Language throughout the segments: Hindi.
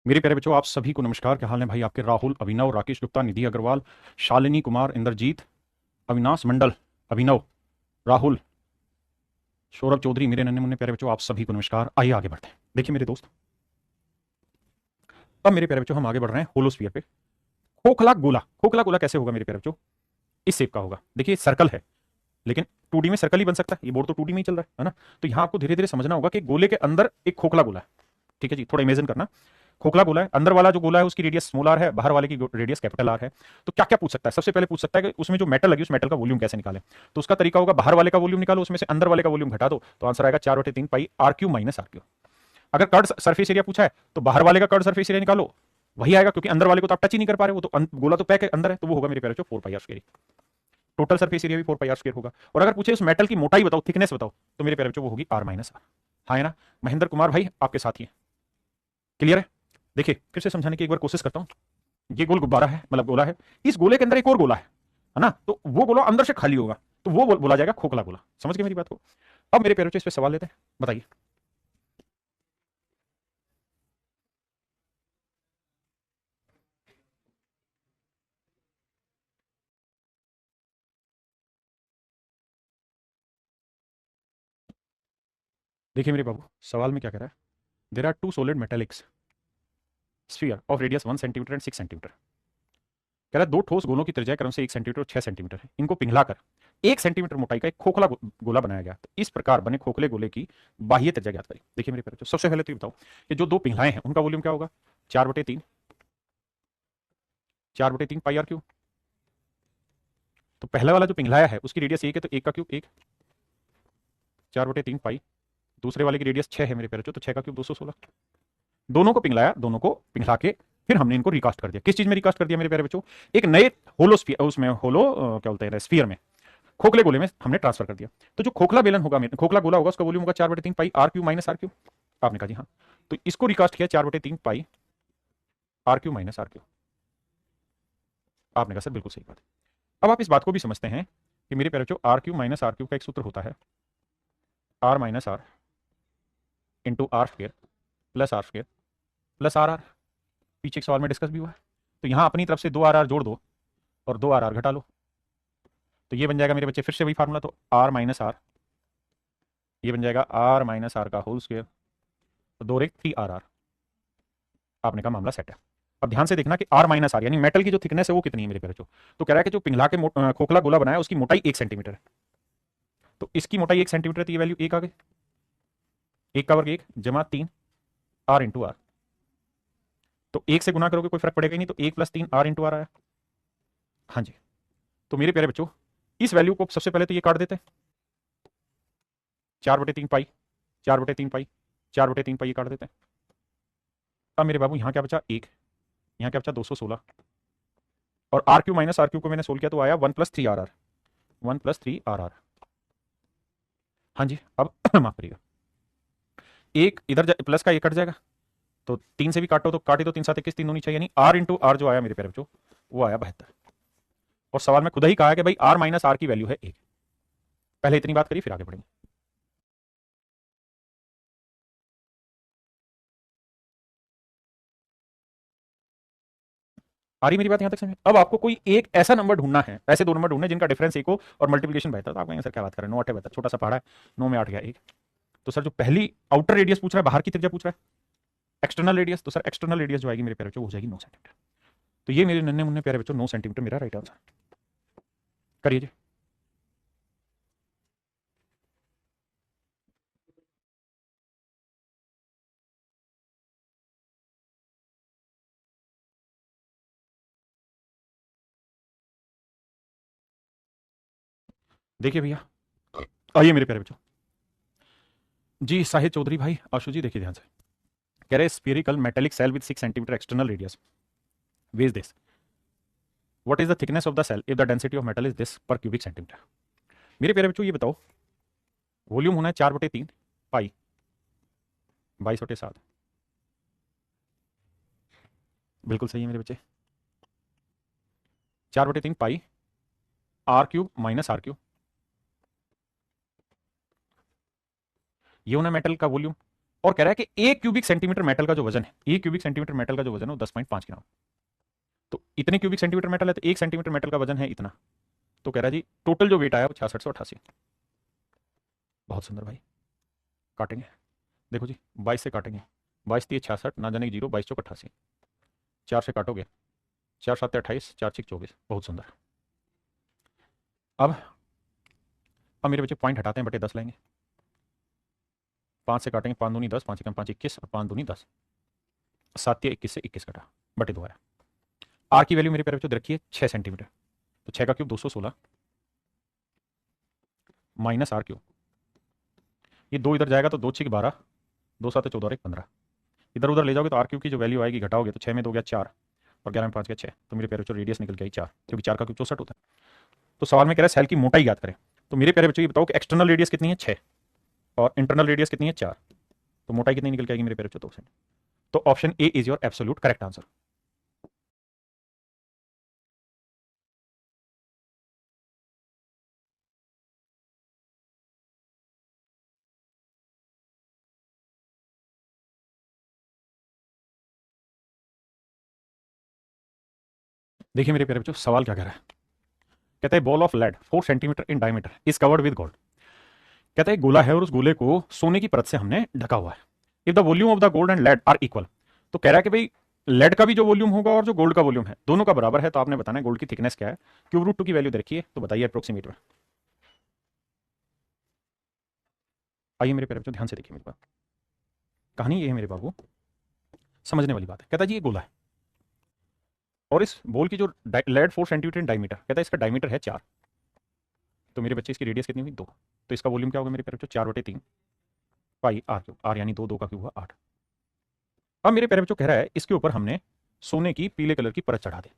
मेरे प्यारे बच्चों, आप सभी को नमस्कार। क्या हाल है भाई आपके? राहुल, अभिनव, राकेश गुप्ता, निधि अग्रवाल, शालिनी कुमार, इंद्रजीत, अविनाश मंडल, अभिनव, राहुल, सौरभ चौधरी, मेरे नन्हे मुन्ने प्यारे बच्चों, आप सभी को नमस्कार। आइए आगे बढ़ते हैं। देखिए मेरे दोस्त, अब मेरे प्यारे बच्चों हम आगे बढ़ रहे हैं होलोस्फीयर पे। खोखला गोला, खोखला गोला कैसे होगा मेरे प्यारे बच्चों? इस शेप का होगा। देखिए सर्कल है, लेकिन 2D में सर्कल ही बन सकता है। ये बोर्ड तो 2D में ही चल रहा है ना? तो यहां आपको धीरे धीरे समझना होगा कि गोले के अंदर एक खोखला गोला है। ठीक है जी, थोड़ा इमेजिन करना। खोखला गोला है, अंदर वाला जो गोला है उसकी रेडियस स्मॉल आर है, बाहर वाले की रेडियस कैपिटल आर है। तो क्या क्या पूछ सकता है? सबसे पहले पूछ सकता है कि उसमें जो मेटल लगी उस मेटल का वॉल्यूम कैसे निकालें। तो उसका तरीका होगा, बाहर वाले का वॉल्यूम निकालो, उसमें से अंदर वाले का वॉल्यूम घटा दो, तो आंसर आएगा 4/3 pi r cube minus are cube. अगर कर्ड सरफेस एरिया पूछा है तो बाहर वाले का कर्ड सरफेस एरिया निकालो, वही आएगा, क्योंकि अंदर वाले को तो आप टच ही नहीं कर पा रहे, वो तो गोला तो पैक है अंदर है, तो वो होगा मेरे प्यारे बच्चों 4 pi r square. Total surface area भी 4 पाई आर स्क्वायर होगा। और अगर पूछे उस मेटल की मोटाई बताओ, थिकनेस बताओ, तो मेरे प्यारे बच्चों वो होगी आर माइनस आर। हाँ है ना? महेंद्र कुमार भाई आपके साथ ही है। क्लियर है? देखिए फिर से समझाने की एक बार कोशिश करता हूं। ये गोल गुब्बारा है, मतलब गोला है, इस गोले के अंदर एक और गोला है ना? तो वो गोला अंदर से खाली होगा, तो वो बोला जाएगा खोखला गोला। समझ गए मेरी बात को? अब मेरे प्यारे बच्चों इस पे सवाल लेते हैं, बताइए। देखिए मेरे बाबू, सवाल में क्या कह रहा है? There are two solid metallic sphere of radius 1 centimetre and 6 centimetre. कह रहा है दो ठोस गोलों की त्रिज्या क्रम से 1 सेंटीमीटर और 6 सेंटीमीटर है। इनको पिघलाकर 1 सेंटीमीटर मोटाई का एक खोखला गोला बनाया गया। तो इस प्रकार बने खोखले गोले की बाह्य त्रिज्या ज्ञात करें। देखिए मेरे प्यारे बच्चों, सबसे पहले तो ये बताओ कि जो दो पिघलाएं हैं उनका वॉल्यूम क्या होगा? 4/3, 4/3 पाई आर क्यू। तो पहला वाला जो पिघलाया है उसकी रेडियस 1 है, तो 1 का क्यूब 1, 4/3 पाई। दूसरे वाले की रेडियस 6 है मेरे प्यारे बच्चों, तो 6 का क्यूब 216। दोनों को पिघलाया, दोनों को पिघला के फिर हमने इनको रिकास्ट कर दिया। किस चीज में रिकास्ट कर दिया मेरे प्यारे बच्चों? एक नए होलो स्फीयर, उसमें होलो क्या बोलते हैं, स्फीयर में, खोखले गोले में हमने ट्रांसफर कर दिया। तो जो खोखला बेलन होगा, खोखला गोला होगा, उसका वॉल्यूम होगा 4/3 pi r cube minus are cube. आपने कहा जी हाँ। तो इसको रिकास्ट किया 4/3 pi r cube minus are cube. आपने कहा सर बिल्कुल सही बात है। अब आप इस बात को भी समझते हैं कि मेरे प्यारे बच्चों R cube minus are cube का एक सूत्र होता है, R minus R into R square plus R square plus R R. पीछे एक सवाल में डिस्कस भी हुआ है। तो यहां अपनी तरफ से 2 आर आर जोड़ दो और 2 आर आर घटा लो, तो ये बन जाएगा मेरे बच्चे फिर से वही फार्मूला। तो आर माइनस आर, ये बन जाएगा आर माइनस आर का होल स्क्वायर, तो 2 3 आर आर। आपने कहा मामला सेट है। अब ध्यान से देखना कि आर माइनस आर यानी मेटल की जो थिकनेस है वो कितनी है मेरे प्यारे बच्चों। तो कह रहा है कि जो पिघला के खोखला गोला बनाया उसकी मोटाई 1 सेंटीमीटर है। तो इसकी मोटाई 1 सेंटीमीटर है, तो ये वैल्यू 1 आ गई। 1 का वर्ग 1 जमा 3 आर इंटू आर। तो 1 से गुना करोगे कोई फर्क पड़ेगा ही नहीं, तो 1 + 3 आर इंटू आर आया। हाँ जी। तो मेरे प्यारे बच्चों इस वैल्यू को सबसे पहले तो ये काट देते हैं, 4/3 पाई, 4/3 पाई, 4/3 पाई, ये काट देते हैं। अब मेरे बाबू यहाँ क्या बचा? 1। यहाँ क्या बचा? 216। और R cube minus are cube को मैंने सोल्व किया तो आया 1 + 3 आर आर, 1 + 3 आर आर। हाँ जी। अब माफ करिएगा, एक इधर प्लस का ये कट जाएगा, तो 3 से भी काटो तो काटे, तो 3 7 21, 3 दूनी चाहिए, यानी आर इंटू आर जो आया मेरे प्यारे बच्चों वो आया 72। और सवाल में खुद ही कहा है कि भाई आर माइनस आर की वैल्यू है 1। पहले इतनी बात करिए फिर आगे बढ़ेंगे। आ रही मेरी बात यहां तक समझ? अब आपको कोई एक ऐसा नंबर ढूंढना है, ऐसे दो नंबर ढूंढने जिनका डिफरेंस 1 हो और मल्टीप्लिकेशन बेहतर। तो आप कहेंगे सर क्या बात कर रहे हैं, 9 8 बेहतर, छोटा सा पहाड़ा है, 9 में 8 गया 1। तो सर जो पहली आउटर रेडियस पूछ रहा है, बाहर की त्रिज्या पूछ रहा है, एक्सटर्नल रेडियस, तो सर एक्सटर्नल रेडियस जो आएगी मेरे प्यारे बच्चों वो हो जाएगी 9 सेंटीमीटर। तो ये मेरे नन्हे मुन्ने प्यारे बच्चों 9 सेंटीमीटर मेरा राइट आंसर। करिए जी। देखिए भैया, आइए मेरे प्यारे बच्चों जी, साहिद चौधरी भाई, आशु जी, देखिए ध्यान से। कह रहे spherical metallic shell with 6 centimetre external radius, weighs this, what is the thickness of the shell if the density of metal is this per cubic centimetre. मेरे प्यारे बच्चों ये बताओ, वॉल्यूम होना है 4/3 पाई 22/7। बिल्कुल सही है मेरे बच्चे, 4/3 pi r cube minus r cube. ये होना मेटल का वॉल्यूम, और कह रहा है कि 1 क्यूबिक सेंटीमीटर मेटल का जो वजन है, 1 क्यूबिक सेंटीमीटर मेटल का जो वजन है वो 10.5 ग्राम। तो इतने क्यूबिक सेंटीमीटर मेटल है तो 1 सेंटीमीटर मेटल का वजन है इतना। तो कह रहा है जी टोटल जो वेट आया वो 6688। बहुत सुंदर भाई। काटेंगे, देखो जी 22 से काटेंगे, 22×3 = 66, ना जाने की 0, 22×4 = 88, 4 से काटोगे 4×7 = 28, 4×6 = 24। बहुत सुंदर। अब मेरे बच्चे पॉइंट हटाते हैं, बटे 10 लेंगे, 5 से काटेंगे, 5 दूनी 10, 5 एकम 5 21 और 5 दूनी 10, 7×21 से 21 कटा, बटे 2 आया। आर की वैल्यू मेरे प्यारे बच्चों दे रखी है 6 सेंटीमीटर, तो 6 का क्यूब 216 माइनस आर क्यूब, ये 2 इधर जाएगा तो 2×6 = 12, 2×7 = 14 और 1 15, इधर उधर ले जाओगे तो आर क्यूब की जो वैल्यू आएगी घटाओगे तो 6 में 2 गया 4 और 11 में 5 गया 6, तो मेरे प्यारे बच्चों रेडियस निकल के आई 4, क्योंकि 4 का क्यूब 64 होता है। तो सवाल में कह रहा है सेल की मोटाई याद करें। तो मेरे प्यारे बच्चों ये बताओ कि एक्सटर्नल रेडियस कितनी है 6 और इंटरनल रेडियस कितनी है 4, तो मोटाई कितनी निकल के आएगी मेरे प्यारे बच्चों 2 सेंट। तो option A is your absolute correct answer. देखिए मेरे प्यारे बच्चों सवाल क्या कह रहा है, कहता है ball of lead 4 centimetre in diameter is covered with gold. कहता है गोला है और उस गोले को सोने की परत से हमने ढका हुआ है। If the volume of the gold and lead are equal, तो कह रहा है कि भाई लेड का भी जो वॉल्यूम होगा और जो गोल्ड का वॉल्यूम है दोनों का बराबर है, तो आपने बताना है गोल्ड की थिकनेस क्या है। क्यूब रूट 2 की वैल्यू दे रखी है, तो बताइए अप्रोक्सीमेट में। आइए मेरे प्यारे बच्चों ध्यान से देखिए मेरी बात, कहानी ये है मेरे बाबू, समझने वाली बात है। कहता है जी ये गोला है और इस बॉल की जो लेड 4 सेंटीमीटर इन डायमीटर, कहता है इसका डायमीटर है 4, तो मेरे बच्चे इसकी रेडियस कितनी हुई 2, तो इसका वॉल्यूम क्या होगा मेरे प्यारे बच्चों 4/3 पाई आर क्यूब, आर यानी 2, 2 का क्यूब हुआ 8। अब मेरे प्यारे बच्चों कह रहा है इसके ऊपर हमने सोने की पीले कलर की परत चढ़ा दी,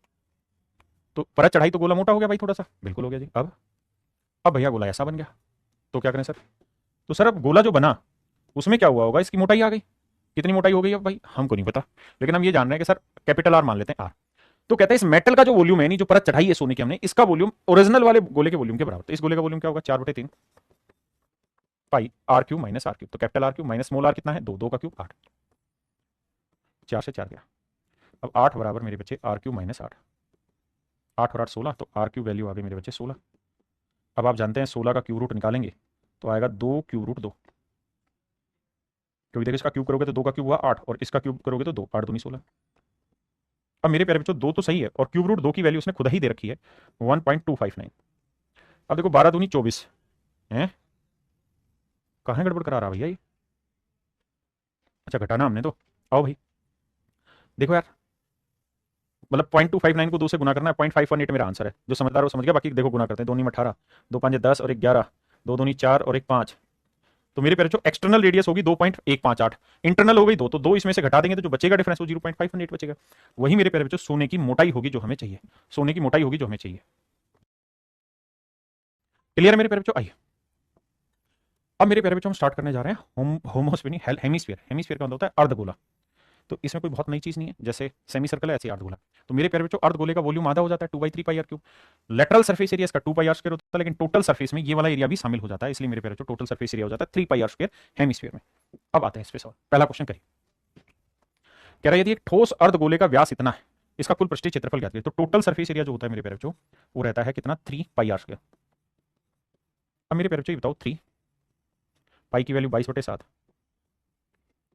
तो परत चढ़ाई तो गोला मोटा हो गया भाई थोड़ा सा, बिल्कुल हो गया जी। अब भैया गोला ऐसा बन गया, तो क्या करें सर। तो सर अब गोला जो बना उसमें क्या हुआ होगा, इसकी मोटाई आ गई, कितनी मोटाई हो गई अब भाई हमको नहीं पता, लेकिन हम ये जान रहे हैं कि सर कैपिटल आर मान लेते हैं आर। तो कहता है इस मेटल का जो वॉल्यूम है, नहीं जो परत चढ़ाई है सोने की हमने, इसका वॉल्यूम ओरिजिनल वाले गोले के वॉल्यूम के बराबर, तो इस गोले का वॉल्यूम क्या होगा 4/3 pi r cube minus r cube, तो capital r cube minus small r कितना है 2, 2 का क्यूब 8, 4 से 4 गया। अब 8 बराबर मेरे बच्चे आर क्यूब माइनस 8, 8 और 8 16, तो आर क्यूब वैल्यू आ गई मेरे बच्चे 16। अब आप जानते हैं 16 का क्यूब रूट निकालेंगे तो आएगा 2 क्यूब रूट 2, क्योंकि देखो इसका क्यूब करोगे तो 2 का क्यूब हुआ 8 और इसका क्यूब करोगे तो 2, 8 दूनी 16। अब मेरे प्यारे बच्चों 2 तो सही है और क्यूब रूट 2 की वैल्यू उसने खुद ही दे रखी है 1.259। अब देखो 12 दूनी 24 है, कहाँ गड़बड़ करा रहा भैया ये, अच्छा घटाना हमने तो। आओ भाई देखो यार, मतलब 0.259 को 2 से गुना करना है, 0.518 मेरा आंसर है, जो समझदार हो समझ गया, बाकी देखो गुना करते हैं, 2 में 18, 2 5 10 और 1 11, 2 दूनी 4 और 1 5, तो मेरे प्यारे बच्चों एक्सटर्नल रेडियस होगी 2.158, इंटरनल हो गई 2, तो 2 इसमें से घटा देंगे तो जो बचेगा डिफरेंस वो 0.518 बचेगा। वही मेरे प्यारे बच्चों सोने की मोटाई होगी जो हमें चाहिए, सोने की मोटाई होगी जो हमें चाहिए। क्लियर है मेरे प्यारे बच्चों। आइए अब मेरे प्यारे बच्चों हम स्टार्ट करने जा रहे हैं होमोस्फीयर हेमिस्फीयर। हेमिस्फीयर का मतलब होता है अर्धगोला, तो इसमें कोई बहुत नई चीज नहीं है, जैसे सेमी सर्कल है ऐसे अर्धगोला। तो मेरे प्यारे बच्चों अर्धगोले का वॉल्यूम आधा हो जाता है 2/3 pi r cube, lateral surface area इसका 2 पाई आर स्क्वायर होता है, लेकिन टोटल सरफेस में ये वाला एरिया भी शामिल हो जाता है, इसलिए मेरे प्यारे बच्चों टोटल सरफेस एरिया हो जाता है 3 पाई आर स्क्वायर हेमिस्फीयर में। अब आते हैं इस पे सवाल, पहला क्वेश्चन करिए। कह रहा है यदि एक ठोस अर्धगोले का व्यास इतना है, इसका कुल पृष्ठीय क्षेत्रफल ज्ञात करिए, तो टोटल सरफेस एरिया जो होता है मेरे प्यारे बच्चों वो रहता है कितना 3 पाई आर स्क्वायर। अब मेरे प्यारे बच्चों ये बताओ 3 पाई की वैल्यू 22/7,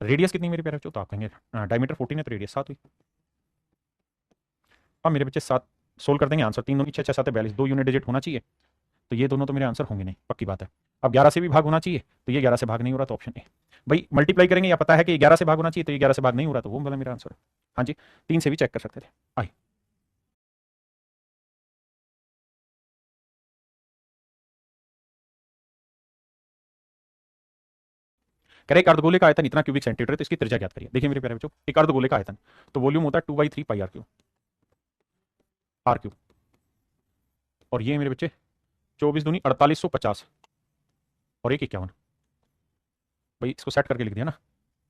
रेडियस कितनी मेरे प्यारे बच्चों, तो आप कहेंगे डायमीटर 14 है तो रेडियस 7 हुई। अब मेरे बच्चे 7 सोल्व कर देंगे, आंसर 3 दूनी 6, 6 7 42, 2 यूनिट डिजिट होना चाहिए, तो ये दोनों तो मेरे आंसर होंगे नहीं, पक्की बात है। अब 11 से भी भाग होना चाहिए, तो ये 11 से भाग नहीं हो रहा, तो ऑप्शन ए। भाई मल्टीप्लाई करेंगे या पता है कि 11 से भाग होना चाहिए, तो ये 11 से भाग नहीं हो रहा, तो वो वाला मेरा आंसर है। हाँ जी 3 से भी चेक कर सकते थे। आइए कह रहे एक अर्धगोले का आयतन इतना क्यूबिक सेंटीमीटर है, तो इसकी त्रिज्या ज्ञात करिए। देखिए मेरे प्यारे बच्चों एक अर्धगोले का आयतन, तो वॉल्यूम होता है 2/3 pi r cube, are cube, और ये मेरे बच्चे 24 दूनी 4850 और 1 51, भाई इसको सेट करके लिख दिया ना,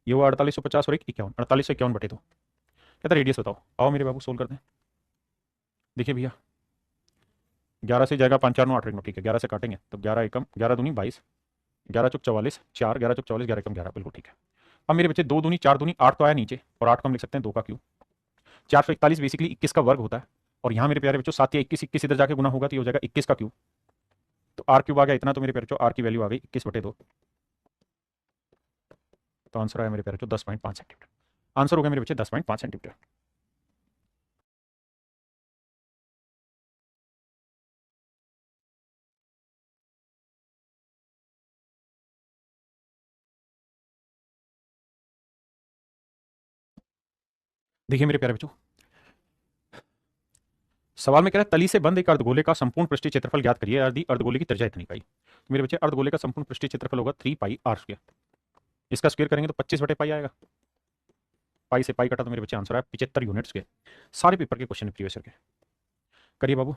ये हुआ 4850 और 1 51, 4851/2। कहता रेडियस बताओ, आओ मेरे बाबू सोल्व करते हैं। देखिए भैया 11 से जाएगा 5 4 9 8 1 9, ठीक है 11 से काटेंगे तो 11 एकम 11 दूनी 22, 11 चुक 44 4, 11 चुक 44, 11 एकम 11, बिल्कुल ठीक है। अब मेरे बच्चे 2 दूनी 4 दूनी 8 तो आया नीचे, और 8 को हम लिख सकते हैं 2 का क्यूब। 441 बेसिकली 21 का वर्ग होता है, और यहाँ मेरे प्यारे बच्चों 7 या 21, 21 इधर जाके गुना होगा तो ये हो जाएगा 21 का क्यूब। तो आर क्यूब आ गया इतना, तो मेरे प्यारे बच्चों आर की वैल्यू आ गई 21/2। तो आंसर आया मेरे प्यारे बच्चों 10.5 सेंटीमीटर। आंसर हो गया मेरे बच्चे 10.5 सेंटीमीटर। देखिए मेरे प्यारे बच्चों, सवाल में कह रहा है तली से बंद एक अर्धगोले का संपूर्ण पृष्ठीय क्षेत्रफल ज्ञात करिए, यदि अर्धगोले की त्रिज्या इतनी पाई। तो मेरे बच्चे अर्धगोले का संपूर्ण पृष्ठीय क्षेत्रफल होगा 3πr²। इसका स्क्वायर करेंगे तो 25/पाई आएगा। पाई से पाई कटा तो मेरे बच्चे आंसर आया 75 यूनिट्स के। सारे पेपर के क्वेश्चन प्रीवियस ईयर के। करिए बाबू।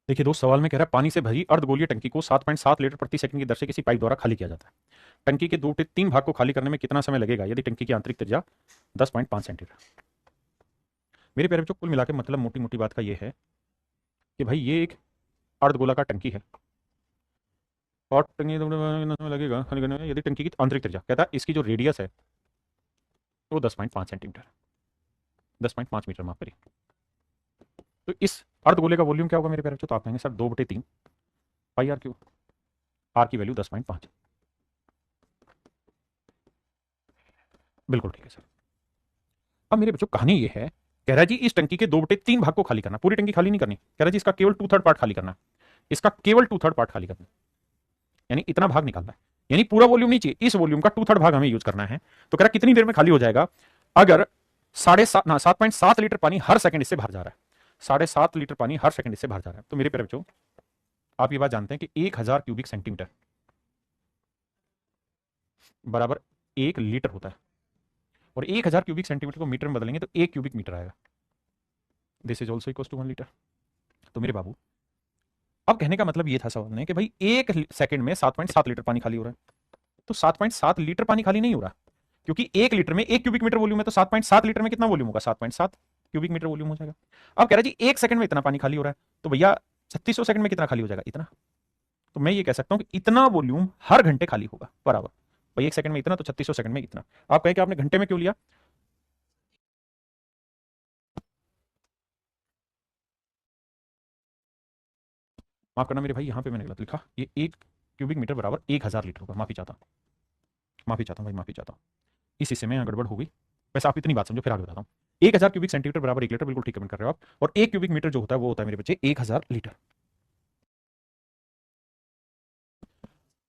देखिए दोस्त, सवाल में कह रहा है पानी से भरी अर्धगोलीय टंकी को 7.7 लीटर प्रति सेकंड की दर से किसी पाइप द्वारा खाली किया जाता है। टंकी के 2/3 भाग को खाली करने में कितना समय लगेगा यदि टंकी की आंतरिक त्रिज्या 10.5 सेंटीमीटर। मेरे प्यारे बच्चों, कुल मिला के मतलब मोटी मोटी बात का ये है कि भाई ये एक अर्धगोला का टंकी है, और टंकी लगेगा खाली करने में यदि टंकी की आंतरिक त्रिज्या, कहता है इसकी जो रेडियस है वो 10.5 सेंटीमीटर, 10.5 मीटर माफ करिए। तो इस अर्धगोले का वॉल्यूम क्या होगा मेरे प्यारे बच्चों? तो आप कहेंगे सर 2/3πr²। आर की वैल्यू 10.5। बिल्कुल ठीक है सर। अब मेरे बच्चों कहानी ये है, कह रहा है जी इस टंकी के 2/3 भाग को खाली करना, पूरी टंकी खाली नहीं करनी, कह रहा है जी इसका केवल 2/3 पार्ट खाली करना है, इसका केवल 2/3 पार्ट खाली करना है, यानी इतना भाग निकालना है, यानी पूरा वॉल्यूम नहीं चाहिए, इस वॉल्यूम का 2/3 भाग हमें यूज करना है। तो कह रहा है कितनी देर में खाली हो जाएगा अगर 7.7 लीटर पानी हर सेकंड इससे बाहर जा रहा है। 7.5 लीटर पानी हर सेकंड इससे बाहर जा रहा है। तो मेरे प्यारे बच्चों, आप ये बात जानते हैं कि 1000 क्यूबिक सेंटीमीटर बराबर 1 लीटर होता है, और 1000 क्यूबिक सेंटीमीटर को मीटर में बदलेंगे तो 1 क्यूबिक मीटर आएगा। This is also equal to 1 litre. तो मेरे बाबू, अब कहने का मतलब ये था सवाल में कि भाई 1 सेकंड में 7.7 लीटर पानी खाली हो रहा है। तो 7.7 लीटर पानी खाली नहीं हो रहा, क्योंकि 1 लीटर में 1 क्यूबिक मीटर वॉल्यूम है, तो 7.7 लीटर में कितना वॉल्यूम होगा? 7.7 क्यूबिक मीटर वॉल्यूम हो जाएगा। अब कह रहा है जी 1 सेकंड में इतना पानी खाली हो रहा है, तो भैया 3600 सेकंड में कितना खाली हो जाएगा? इतना। तो मैं ये कह सकता हूं कि इतना वॉल्यूम हर घंटे खाली होगा बराबर। भाई 1 सेकंड में इतना, तो 3600 सेकंड में इतना। आप कहें कि आपने घंटे में क्यों लिया? माफ करना मेरे भाई, यहां पे मैंने गलत लिखा, ये 1 क्यूबिक मीटर बराबर 1000 लीटर होगा। माफी चाहता हूं, माफी चाहता हूं भाई, माफी चाहता हूं। इस हिस्से में यहाँ गड़बड़ हो गई। वैसे आप इतनी बात समझो, फिर आगे बताता हूँ। 1000 क्यूबिक सेंटीमीटर बराबर 1 लीटर, बिल्कुल ठीक कमेंट कर रहे हो आप। और 1 क्यूबिक मीटर जो होता है वो होता है मेरे बच्चे 1000 लीटर।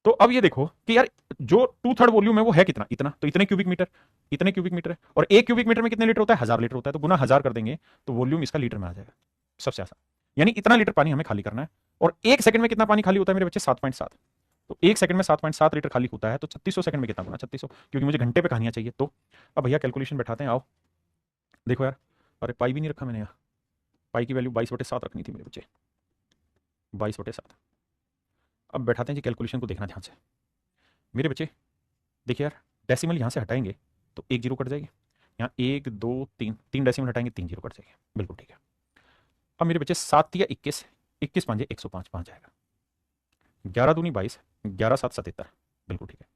तो अब ये देखो कि यार जो 2/3 वॉल्यूम है वो है कितना? इतना। तो इतने क्यूबिक मीटर, इतने क्यूबिक मीटर है, और 1 क्यूबिक मीटर में कितने लीटर होता है? 1000 लीटर होता है। तो गुना 1000 कर देंगे तो वॉल्यूम इसका लीटर में आ जाएगा। सबसे आसान, यानी इतना लीटर पानी हमें खाली करना है। और 1 सेकंड में कितना पानी खाली होता है मेरे बच्चे? 7.7। तो 1 सेकंड में 7.7 लीटर खाली होता है, तो 3600 सेकंड में कितना? गुना 3600, क्योंकि मुझे घंटे पे कहानियां चाहिए। तो अब भैया कैलकुलेशन बैठाते हैं, आओ। देखो यार, अरे पाई भी नहीं रखा मैंने यहाँ। पाई की वैल्यू 22/7 रखनी थी मेरे बच्चे, 22/7। अब बैठाते हैं जी कैलकुलेशन को, देखना ध्यान से मेरे बच्चे। देखिए यार, डेसिमल यहाँ से हटाएंगे तो 1 जीरो कट जाएगी। यहाँ 1 2 3, 3 डेसिमल हटाएंगे 3 जीरो कट जाएगी। बिल्कुल ठीक है। अब मेरे बच्चे 7 या 21, 21 5 105 5 जाएगा। 11 दूनी 22, 11 7 77। बिल्कुल ठीक है।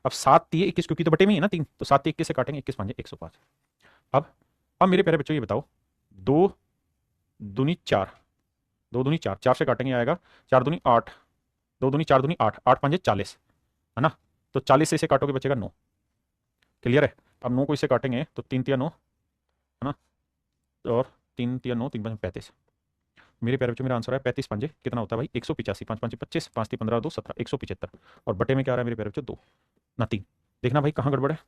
अब 7 3 21, क्योंकि तो बटे में ही है ना 3, तो 7 21 से काटेंगे, 21 5 105। अब मेरे प्यारे बच्चों ये बताओ, 2 दूनी 4, 2 दूनी 4, 4 से काटेंगे आएगा 4 दूनी 8, 2 दूनी 4 दूनी 8, 8 5 40, है ना? तो 40 से इसे काटोगे बचेगा 9। क्लियर है? अब 9 को इससे काटेंगे तो 3 तिया 9, है ना? और 3 तिया 9, 3 5 35। मेरे प्यारे बच्चों, मेरा आंसर है 35 पंजे कितना होता है भाई? 185। 5 5 25, 5 3 15 2 17, 175। और बटे में क्या आ रहा है मेरे प्यारे बच्चों? 2 ना 3। देखना भाई कहाँ गड़बड़ है।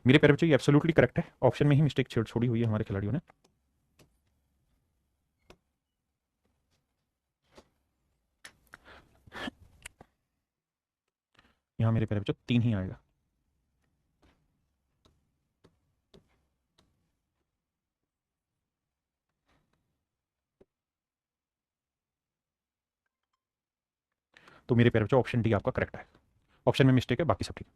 मेरे प्यारे बच्चों, ये एब्सोल्युटली करेक्ट है। ऑप्शन में ही मिस्टेक छोड़ी हुई है हमारे खिलाड़ियों ने। यहाँ मेरे प्यारे बच्चों 3 ही आएगा। तो मेरे प्यारे बच्चों, ऑप्शन डी आपका करेक्ट है। ऑप्शन में मिस्टेक है, बाकी सब ठीक है।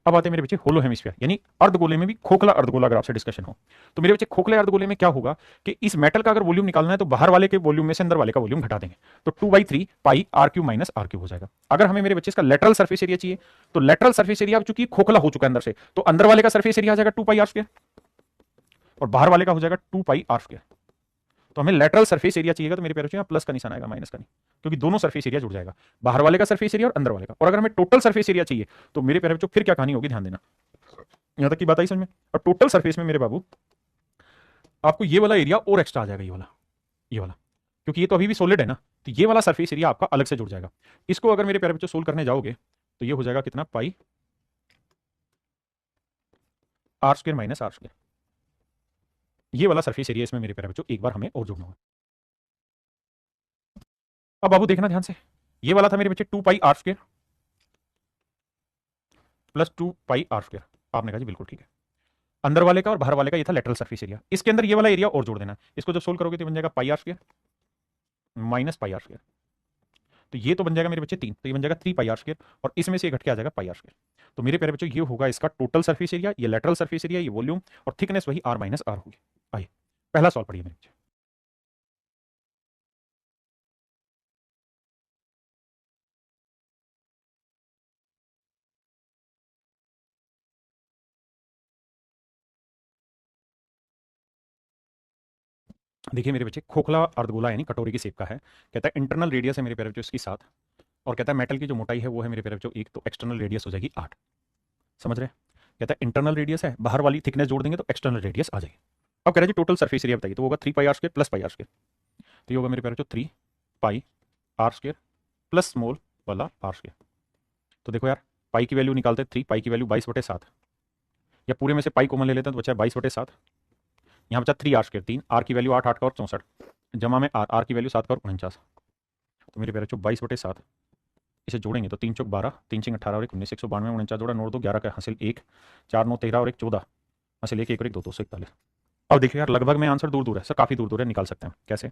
अब आते हैं मेरे बच्चे होलो हेमिस्फीयर, यानी अर्धगोले में भी खोखला अर्धगोला अगर आपसे डिस्कशन हो तो मेरे बच्चे खोखले अर्धगोले में क्या होगा कि इस मेटल का अगर वॉल्यूम निकालना है तो बाहर वाले के वॉल्यूम में से अंदर वाले का वॉल्यूम घटा देंगे, तो 2/3 pi r cube minus are cube हो जाएगा। अगर हमें मेरे बच्चे इसका लेटरल सर्फेस एरिया चाहिए तो लेटरल सर्फेस एरिया चूंकि खोखला हो चुका है अंदर से, तो अंदर वाले का सर्फेस एरिया आ जाएगा 2πr² और बाहर वाले का हो जाएगा 2πr²। तो हमें लेटरल सरफेस एरिया चाहिएगा तो मेरे प्यारे बच्चों यहाँ प्लस का निशान आएगा, माइनस का नहीं, क्योंकि दोनों सरफेस एरिया जुड़ जाएगा, बाहर वाले का सरफेस एरिया और अंदर वाले का। और अगर हमें टोटल सरफेस एरिया चाहिए तो मेरे प्यारे बच्चों फिर क्या कहानी होगी, ध्यान देना, यहां तक की बात आई समझ में। और टोटल सरफेस में मेरे बाबू आपको ये वाला एरिया और एक्स्ट्रा आ जाएगा, ये वाला, क्योंकि ये तो अभी भी सॉलिड है ना, तो ये वाला सरफेस एरिया आपका अलग से जुड़ जाएगा। इसको अगर मेरे प्यारे बच्चों सोल्व करने जाओगे तो ये हो जाएगा कितना, पाई r² माइनस r²। ये वाला सरफेस एरिया इसमें मेरे प्यारे बच्चों एक बार हमें और जोड़ना होगा। अब बाबू देखना ध्यान से, ये वाला था मेरे बच्चे 2πr² प्लस 2πr²। आपने कहा जी बिल्कुल ठीक है, अंदर वाले का और बाहर वाले का ये था लेटरल सरफेस एरिया, इसके अंदर ये वाला एरिया और जोड़ देना है। इसको जब सोल्व करोगे तो बन जाएगा πr² माइनस πr², तो ये तो बन जाएगा मेरे बच्चे 3, तो ये बन जाएगा 3πr², और इसमें से घट के आ जाएगा πr²। तो मेरे प्यारे बच्चों ये होगा इसका टोटल सरफेस एरिया, ये लेटरल सरफेस एरिया, ये वॉल्यूम, और थिकनेस वही r माइनस r होगी। आइए पहला सॉल्व पढ़िए मेरे बच्चे। देखिए मेरे बच्चे, खोखला अर्धगोला यानी कटोरी की शेप का है, कहता है इंटरनल रेडियस है मेरे प्यारे बच्चों इसकी 7, और कहता है मेटल की जो मोटाई है वो है मेरे प्यारे बच्चों 1, तो एक्सटर्नल रेडियस हो जाएगी 8। समझ रहे हैं, कहता है इंटरनल रेडियस है, बाहर वाली थिकनेस जोड़ देंगे तो एक्सटर्नल रेडियस आ जाएगी। अब कह रहा है जी टोटल सरफेस एरिया बताइए, तो होगा 3πr² प्लस πr², तो ये होगा मेरे प्यारे बच्चों 3πr² प्लस स्मॉल वाला r²। तो देखो यार, पाई की वैल्यू निकालते हैं, 3 पाई की वैल्यू 22/7, या पूरे में से पाई कॉमन ले लेते हैं तो बचा है 22/7, यहाँ बचा 3r², 3 r की वैल्यू 8, 8 का और 64, जमा में r की वैल्यू 7 का और 49, तो मेरे प्यारे बच्चों 22/7, इसे जोड़ेंगे तो 3 चौक 12, 3 6 18 और 1 19, 192, 49 जोड़ा 9 2 11 का हासिल 1, 4 9 13 और 1 14, हासिल 1 1 और 1 2 241। अब देखिए यार, लगभग में आंसर दूर दूर है सर, काफी दूर दूर है, निकाल सकते हैं कैसे।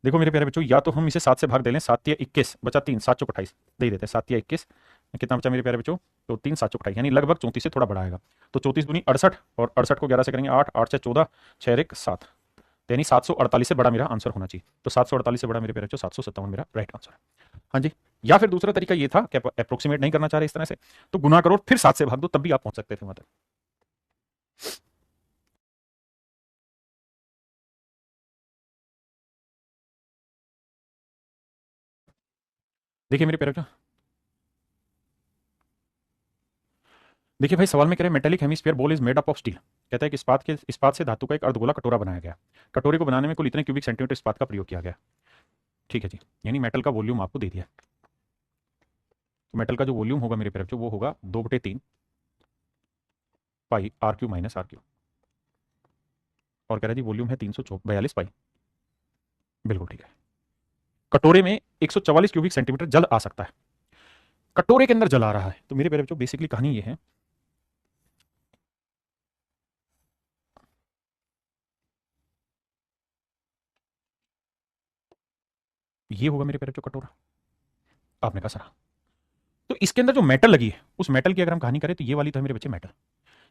देखो मेरे प्यारे बच्चों, या तो हम इसे 7 से भाग दे लें, 7 या 21 बचा 3, 7 चौक 28 दे देते हैं, 7 या 21 कितना बचा मेरे प्यारे बच्चों, तो 3 7 चौक 28, यानी लगभग 34 से थोड़ा बड़ा आएगा, तो 34 दूनी 68, और 68 को 11 से करेंगे 8, 8 से 14, 6 1 7, यानी 748 से बड़ा मेरा आंसर होना चाहिए। तो 748 से बड़ा मेरे प्यारे बच्चों 757 मेरा राइट आंसर है। हाँ जी, या फिर दूसरा तरीका ये था कि अप्रोक्सीमेट नहीं करना चाह रहे इस तरह से, तो गुना करो फिर 7 से भाग दो, तब भी आप पहुंच सकते थे वहां तक। देखिए मेरे प्यारे बच्चों, देखिए भाई सवाल में कह रहे हैं metallic hemisphere ball is made up of steel, कहता है कि इस्पात से धातु का एक अर्धगोला कटोरा बनाया गया, कटोरे को बनाने में कुल इतने क्यूबिक सेंटीमीटर इस्पात का प्रयोग किया गया। ठीक है जी, यानी मेटल का वॉल्यूम आपको दे दिया, तो मेटल का जो वॉल्यूम होगा मेरे प्यारे बच्चों वो होगा 2/3 पाई r³ माइनस r³, और कह रहा है जी वॉल्यूम है 342 पाई, बिल्कुल ठीक है। कटोरे में 144 क्यूबिक सेंटीमीटर जल आ सकता है, कटोरे के अंदर जल आ रहा है, तो मेरे प्यारे बच्चों बेसिकली कहानी ये है, ये होगा मेरे प्यारे बच्चों कटोरा। आपने कहा सर, तो इसके अंदर जो मेटल लगी है उस मेटल की अगर हम कहानी करें तो ये वाली तो है मेरे बच्चे मेटल,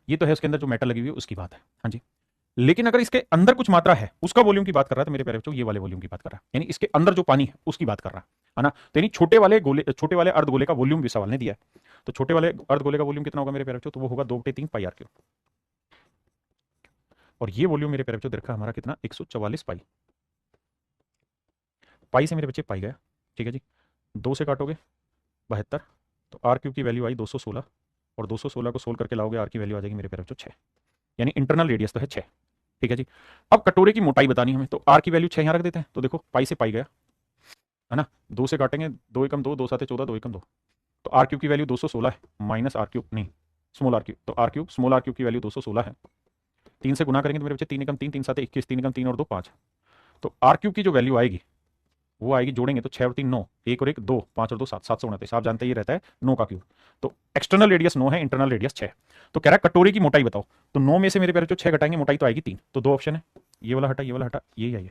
ये तो है उसके अंदर जो मेटल लगी हुई है उसकी बात है। हाँ जी, लेकिन अगर इसके अंदर कुछ मात्रा है उसका वॉल्यूम की बात कर रहा है, तो मेरे प्यारे बच्चों ये वाले वॉल्यूम की बात कर रहा है, यानी इसके अंदर जो पानी है उसकी बात कर रहा है ना, तो यानी छोटे वाले अर्धगोले का वॉल्यूम भी सवाल ने दिया है, तो छोटे वाले अर्धगोले का वॉल्यूम कितना होगा मेरे प्यारे बच्चों, तो वो होगा 2/3 पाई r³, और ये वॉल्यूम मेरे प्यारे बच्चों देखा हमारा कितना 144 पाई, पाई से मेरे बच्चे पाई गया, ठीक है जी, 2 से काटोगे 72, तो r³ की वैल्यू आई 216, और 216 को सोल्व करके लाओगे r की वैल्यू आ जाएगी मेरे प्यारे बच्चों 6, यानी इंटरनल रेडियस तो है 6। ठीक है जी, अब कटोरे की मोटाई बतानी हमें, तो r की वैल्यू 6 यहाँ रख देते हैं, तो देखो पाई से पाई गया है ना, 2 से काटेंगे 2 एकम 2, 2 7 14, 2 एकम 2, तो r³ की वैल्यू 216 है, माइनस r³ नहीं स्मॉल r³, तो r³ स्मॉल r³ की वैल्यू 216 है, 3 से गुना करेंगे तो मेरे बच्चे 3 एकम 3, 3 7 21, 3 एकम 3 और 2 5, तो r³ की जो वैल्यू आएगी वो आएगी, जोड़ेंगे तो 6 और 3 9, 1 और 1 2, 5 और 2 7, 729, आप जानते ही रहता है 9 का क्यूब, तो एक्सटर्नल रेडियस 9 है, इंटरनल रेडियस 6, तो कह रहा है कटोरे की मोटाई बताओ, तो 9 में से मेरे प्यारे जो 6 घटाएंगे मोटाई तो आएगी 3, तो 2 ऑप्शन है, ये वाला हटा ये वाला हटा, ये है ये।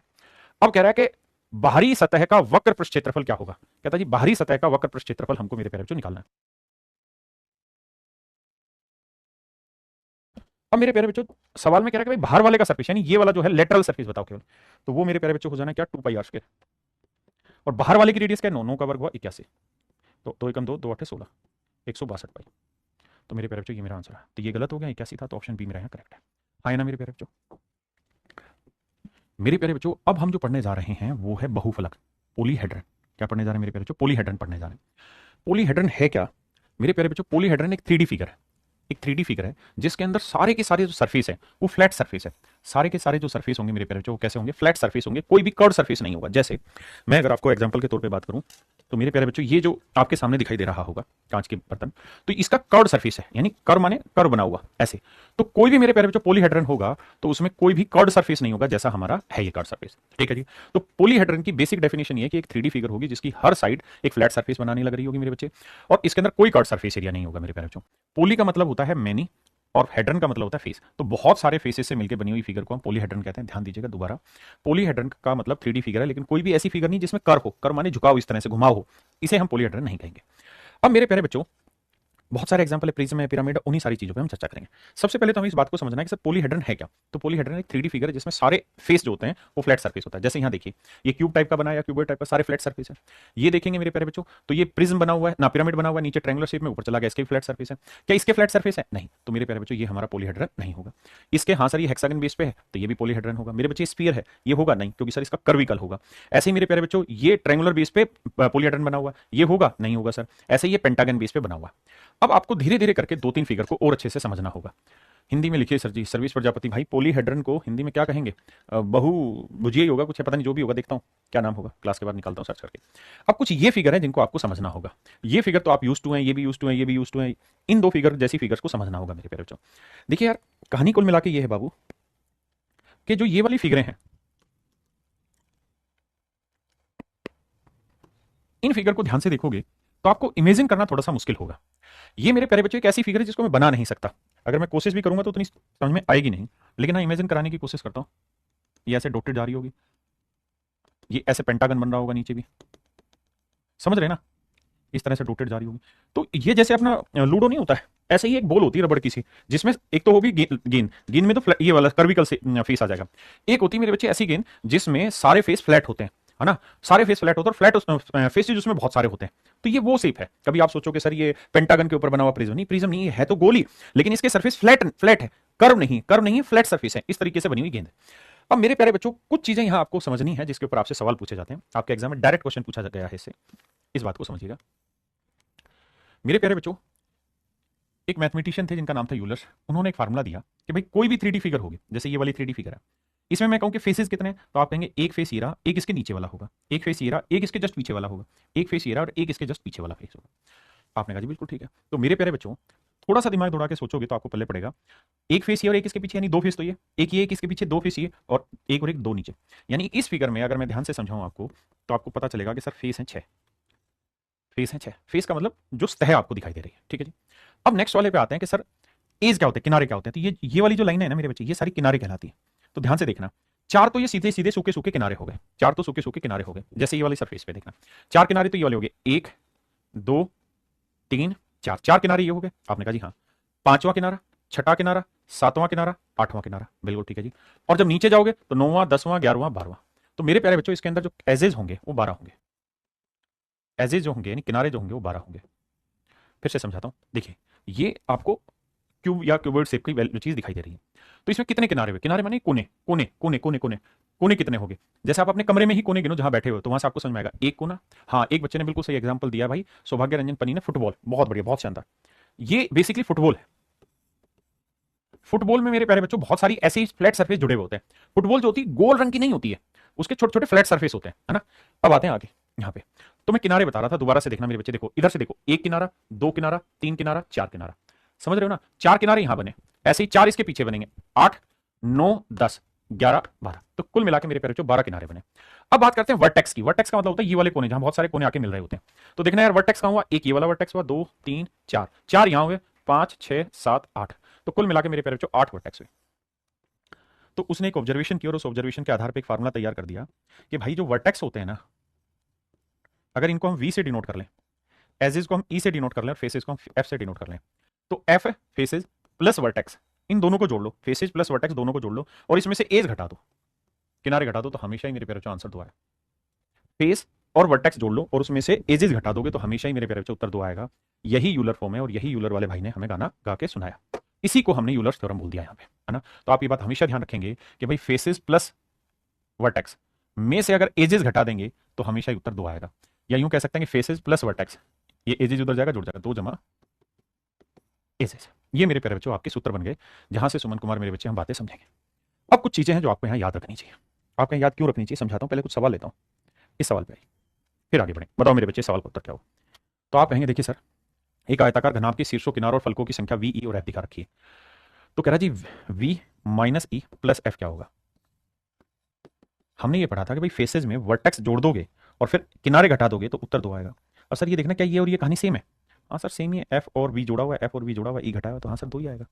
अब कह रहा है कि बाहरी सतह का वक्र पृष्ठ क्षेत्रफल क्या होगा, कहता है जी बाहरी सतह का वक्र पृष्ठ क्षेत्रफल हमको मेरे प्यारे बच्चों निकालना है। अब मेरे प्यारे बच्चों सवाल में कह रहा है कि भाई बाहर वाले का सरफेस यानी ये वाला जो है लेटरल सरफेस बताओ केवल, तो वो मेरे प्यारे बच्चों हो जाना क्या 2 पाई r², और बाहर वाले की रेडियस क्या है 9, 9 का वर्ग हुआ 81, तो 2 एकम 2, 2 8 16, 162 पाई। तो मेरे प्यारे बच्चों ये मेरा आंसर है, तो ये गलत हो गया 81 था, तो ऑप्शन बी मेरा यहाँ करेक्ट है। आए ना मेरे प्यारे बच्चों। मेरे प्यारे बच्चों अब हम जो पढ़ने जा रहे हैं वो है बहुफलक, पॉलीहेड्रन। क्या पढ़ने जा रहे हैं मेरे प्यारे बच्चों? पॉलीहेड्रन पढ़ने जा रहे हैं। पॉलीहेड्रन है क्या मेरे प्यारे बच्चों? पॉलीहेड्रन एक 3D फिगर है, एक 3D फिगर है जिसके अंदर सारे के सारे जो सरफेस है वो फ्लैट सरफेस है। सारे के सारे जो सरफेस होंगे मेरे प्यारे बच्चों वो कैसे होंगे? फ्लैट सरफेस होंगे, कोई भी कर्व सरफेस नहीं होगा। जैसे मैं अगर आपको एग्जांपल के तौर पे बात करूं तो मेरे प्यारे बच्चों ये जो आपके सामने दिखाई दे रहा होगा कांच के बर्तन, तो इसका कर्व सरफेस है, यानी कर्व माने कर्व बना हुआ ऐसे। तो कोई भी मेरे प्यारे बच्चों पॉलीहेड्रन होगा तो उसमें कोई भी कर्व सरफेस नहीं होगा जैसा हमारा है ये कर्व सरफेस। ठीक है जी। तो पॉलीहेड्रन की बेसिक डेफिनेशन ये है कि एक 3D फिगर होगी जिसकी हर साइड एक फ्लैट सरफेस बनाने लग रही होगी मेरे बच्चे, और इसके अंदर कोई कर्व सरफेस एरिया नहीं होगा मेरे प्यारे बच्चों। पोली का मतलब होता है मैनी और हेड्रन का मतलब होता है फेस, तो बहुत सारे फेसेस से मिलकर बनी हुई फिगर को हम पॉलीहेड्रन कहते हैं। ध्यान दीजिएगा दोबारा, पॉलीहेड्रन का मतलब 3D फिगर है, लेकिन कोई भी ऐसी फिगर नहीं जिसमें कर्व हो, कर्व माने झुकाव, इस तरह से घुमाव हो, इसे हम पॉलीहेड्रन नहीं कहेंगे। अब मेरे प्यारे बच्चों बहुत सारे एग्जांपल है, प्रिज्म है, पिरामिड, उन्हीं सारी चीजों पे हम चर्चा करेंगे। सबसे पहले तो हमें इस बात को समझना है कि सर पॉलीहेड्रन है क्या। तो पॉलीहेड्रन एक 3D फिगर है जिसमें सारे फेस जो होते हैं वो फ्लैट सरफेस होता है। जैसे यहाँ देखिए ये क्यूब टाइप का बना है या क्यूबॉइड टाइप का, सारे फ्लैट सरफेस है। ये देखेंगे मेरे प्यारे बच्चों तो ये प्रिज्म बना हुआ है ना, पिरामिड बना हुआ है, नीचे ट्रायंगुलर शेप में, ऊपर चला गया, इसके फ्लैट सरफेस है। क्या इसके फ्लैट सरफेस है? नहीं। तो मेरे प्यारे बच्चों ये हमारा पॉलीहेड्रन नहीं होगा। इसके हाँ सर ये हेक्सागन बेस पे है तो ये भी पॉलीहेड्रन होगा। मेरे बच्चे स्फीयर है, ये होगा नहीं क्योंकि सर इसका कर्विकल होगा। ऐसे ही मेरे प्यारे बच्चों ये ट्रायंगुलर बेस पे पॉलीहेड्रन बना हुआ, ये होगा नहीं होगा सर। ऐसे ये पेंटागन बेस पे बना हुआ। अब आपको धीरे धीरे करके 2-3 फिगर को और अच्छे से समझना होगा। हिंदी में लिखिए सर जी, सर्विस प्रजापति भाई, पॉलीहेड्रन को हिंदी में क्या कहेंगे? बहु भुजिया ही होगा कुछ, पता नहीं जो भी होगा, देखता हूँ क्या नाम होगा, क्लास के बाद निकालता हूँ सर्च करके। अब कुछ ये फिगर है जिनको आपको समझना होगा। ये फिगर तो आप यूज टू हैं, ये भी यूज टू है, ये भी यूज टू है। इन 2 फिगर जैसी फिगर्स को समझना होगा मेरे प्यारे बच्चों। देखिए यार कहानी कुल मिला के ये है बाबू कि जो ये वाली फिगरें हैं, इन फिगर को ध्यान से देखोगे तो आपको इमेजिन करना थोड़ा सा मुश्किल होगा। ये मेरे प्यारे बच्चों एक ऐसी फिगर है जिसको मैं बना नहीं सकता, अगर मैं कोशिश भी करूंगा तो उतनी समझ में आएगी नहीं, लेकिन हाँ इमेजिन कराने की कोशिश करता हूं। ये ऐसे डॉटेड जा रही होगी, ये ऐसे पेंटागन बन रहा होगा नीचे भी, समझ रहे ना, इस तरह से डॉटेड जा रही होगी। तो ये जैसे अपना लूडो नहीं होता है, ऐसे ही एक बॉल होती है रबड़ की सी, जिसमें एक तो होगी गेंद, गेंद में तो ये वाला कर्विकल से फेस आ जाएगा। एक होती है मेरे बच्चे ऐसी गेंद जिसमें सारे फेस फ्लैट होते हैं, है ना, सारे फेस फ्लैट होते हैं, और फ्लैट फेसेज उसमें बहुत सारे होते हैं। तो ये वो शेप है। कभी आप सोचोगे सर ये पेंटागन के ऊपर बना हुआ प्रिज्म, नहीं प्रिज्म नहीं है तो गोली, लेकिन इसके सरफेस फ्लैट फ्लैट है, कर्व नहीं, कर्व नहीं है, फ्लैट सरफेस है, इस तरीके से बनी हुई गेंद। अब मेरे प्यारे बच्चों कुछ चीजें यहां आपको समझनी है जिसके ऊपर आपसे सवाल पूछे जाते हैं, आपके एग्जाम में डायरेक्ट क्वेश्चन पूछा गया है इससे, इस बात को समझिएगा मेरे प्यारे बच्चों। एक मैथमेटिशियन थे जिनका नाम था यूलर, उन्होंने एक फार्मूला दिया कि भाई कोई भी 3D फिगर होगी, जैसे ये वाली 3D फिगर है, इसमें मैं कहूं कि फेसेस कितने हैं, तो आप कहेंगे एक फेस ये रहा, एक इसके नीचे वाला होगा, एक फेस ये रहा, एक इसके जस्ट पीछे वाला होगा, एक फेस ये रहा और एक इसके जस्ट पीछे वाला फेस होगा। आपने कहा जी बिल्कुल ठीक है। तो मेरे प्यारे बच्चों थोड़ा सा दिमाग दौड़ा के सोचोगे तो आपको पल्ले पड़ेगा, एक फेस ये और एक इसके पीछे, यानी 2 फेस तो ये, एक ये एक इसके पीछे, 2 फेस ये और एक 2 नीचे। यानी इस फिगर में अगर मैं ध्यान से समझाऊं आपको तो आपको पता चलेगा कि सर फेस है 6, फेस है 6, फेस का मतलब जो सतह आपको दिखाई दे रही है। ठीक है जी। अब नेक्स्ट वाले पे आते हैं कि सर एज क्या होते हैं, किनारे क्या होते हैं। तो ये वाली जो लाइन है ना मेरे बच्चे, ये सारी किनारे कहलाती है। तो ध्यान से देखना, 4 तो ये सीधे सीधे सूखे सूखे किनारे हो गए, 4 तो सूखे सूखे किनारे हो गए, जैसे ये वाली सरफेस पे देखना 4 किनारे तो ये वाले हो गए, 1 2 3 4, 4 किनारे ये हो गए। आपने कहा जी हाँ, 5वां किनारा, 6ठा किनारा, 7वां किनारा, 8वां किनारा, बिल्कुल ठीक है जी। और जब नीचे जाओगे तो 9वां 10वां 11वां 12वां। तो मेरे प्यारे बच्चों इसके अंदर जो एजेज होंगे वो 12 होंगे, एजेज जो होंगे यानी किनारे जो होंगे वो 12 होंगे। फिर से समझाता हूं, देखिए ये आपको क्यूब या क्यूबॉइड शेप की चीज दिखाई दे रही है। तो इसमें कितने किनारे हुए, किनारे माने कोने, कोने कोने कोने कोने, कोने कितने हो गए, जैसे आप अपने कमरे में ही कोने गिनो जहां बैठे हो तो वहां से आपको समझ में आएगा एक कोना। हाँ एक बच्चे ने बिल्कुल सही एग्जांपल दिया भाई, सौभाग्य रंजन पनी ने, फुटबॉल, बहुत बढ़िया बहुत शानदार। ये बेसिकली फुटबॉल है। फुटबॉल में मेरे प्यारे बच्चों बहुत सारी ऐसी फ्लैट सरफेस जुड़े हुए होते हैं। फुटबॉल जो होती है गोल रंग की नहीं होती है, उसके छोटे छोटे फ्लैट सरफेस होते हैं, है ना। अब आते हैं आगे यहाँ पे, तो मैं किनारे बता रहा था, दोबारा से देखना मेरे बच्चे, देखो इधर से देखो, एक किनारा, 2 किनारा, 3 किनारा, 4 किनारा, समझ रहे हो ना। 4 किनारे यहां बने, ऐसे ही 4 इसके पीछे बनेंगे, 8 9 10 11 12, तो कुल मिलाकर मेरे प्यारे बच्चों 12 किनारे बने। अब बात करते हैं वर्टेक्स की। वर्टेक्स का मतलब होता है ये वाले कोने जहां बहुत सारे कोने आके मिल रहे होते हैं। तो देखना यार वर्टेक्स कहां हुआ, एक ये वाला वर्टेक्स हुआ, 2 3 4, 4 यहां हुए, 5 6 7 8, तो कुल मिलाकर मेरे प्यारे बच्चों 8 वर्टेक्स हुए। तो उसने एक ऑब्जर्वेशन की और उस ऑब्जर्वेशन के आधार पर एक फार्मूला तैयार कर दिया कि भाई जो वर्टेक्स होते हैं ना, अगर इनको हम वी से डिनोट कर लें, एजेस को हम ई से डिनोट कर लें और फेसेस को हम एफ से डिनोट कर लें, तो एफ फेसेस प्लस वर्टेक्स इन दोनों को जोड़ लो, फेसेज प्लस वर्टेक्स दोनों को जोड़ लो और इसमें से एज घटा दो, किनारे घटा दो, तो हमेशा ही मेरे प्यारे बच्चों आंसर 2 आएगा। फेस और वर्टेक्स जोड़ लो और उसमें से एजेस घटा दोगे तो हमेशा ही मेरे प्यारे बच्चों उत्तर 2 आएगा। यही यूलर फॉर्म है और यही यूलर वाले भाई ने हमें गाना गा के सुनाया, इसी को हमने यूलर्स थ्योरम बोल दिया यहाँ पे, है ना। तो आप ये बात हमेशा ध्यान रखेंगे कि भाई फेसेस प्लस वर्टेक्स में से अगर एजेस घटा देंगे तो हमेशा ही उत्तर 2 आएगा, या यूं कह सकते हैं कि फेसेस प्लस वर्टेक्स, ये एजेस उधर जाएगा, जुड़ जाएगा, 2 जमा एजेस। ये मेरे प्यारे बच्चों आपके सूत्र बन गए, जहां से सुमन कुमार मेरे बच्चे हम बातें समझेंगे। अब कुछ चीजें हैं जो आपको यहाँ याद रखनी चाहिए। आपको याद क्यों रखनी चाहिए समझाता हूं, पहले कुछ सवाल लेता हूं, इस सवाल पे फिर आगे बढ़े। बताओ मेरे बच्चे सवाल का उत्तर क्या हो। तो आप कहेंगे देखिए सर, एक आयताकार घनाभ के शीर्षों, किनारों और फलकों की संख्या वी, ई और एफ दिखा रखी है। तो कह रहा जी V minus E plus F क्या होगा। हमने ये पढ़ा था कि भाई फेसेज में वर्टेक्स जोड़ दोगे और फिर किनारे घटा दोगे तो उत्तर 2 आएगा। अब सर ये देखना क्या ये और ये कहानी सेम है। हाँ सर सेम ही है, एफ और वी जोड़ा हुआ है, एफ और वी जोड़ा हुआ है, ई घटाया हुआ, तो हाँ सर 2 ही आएगा।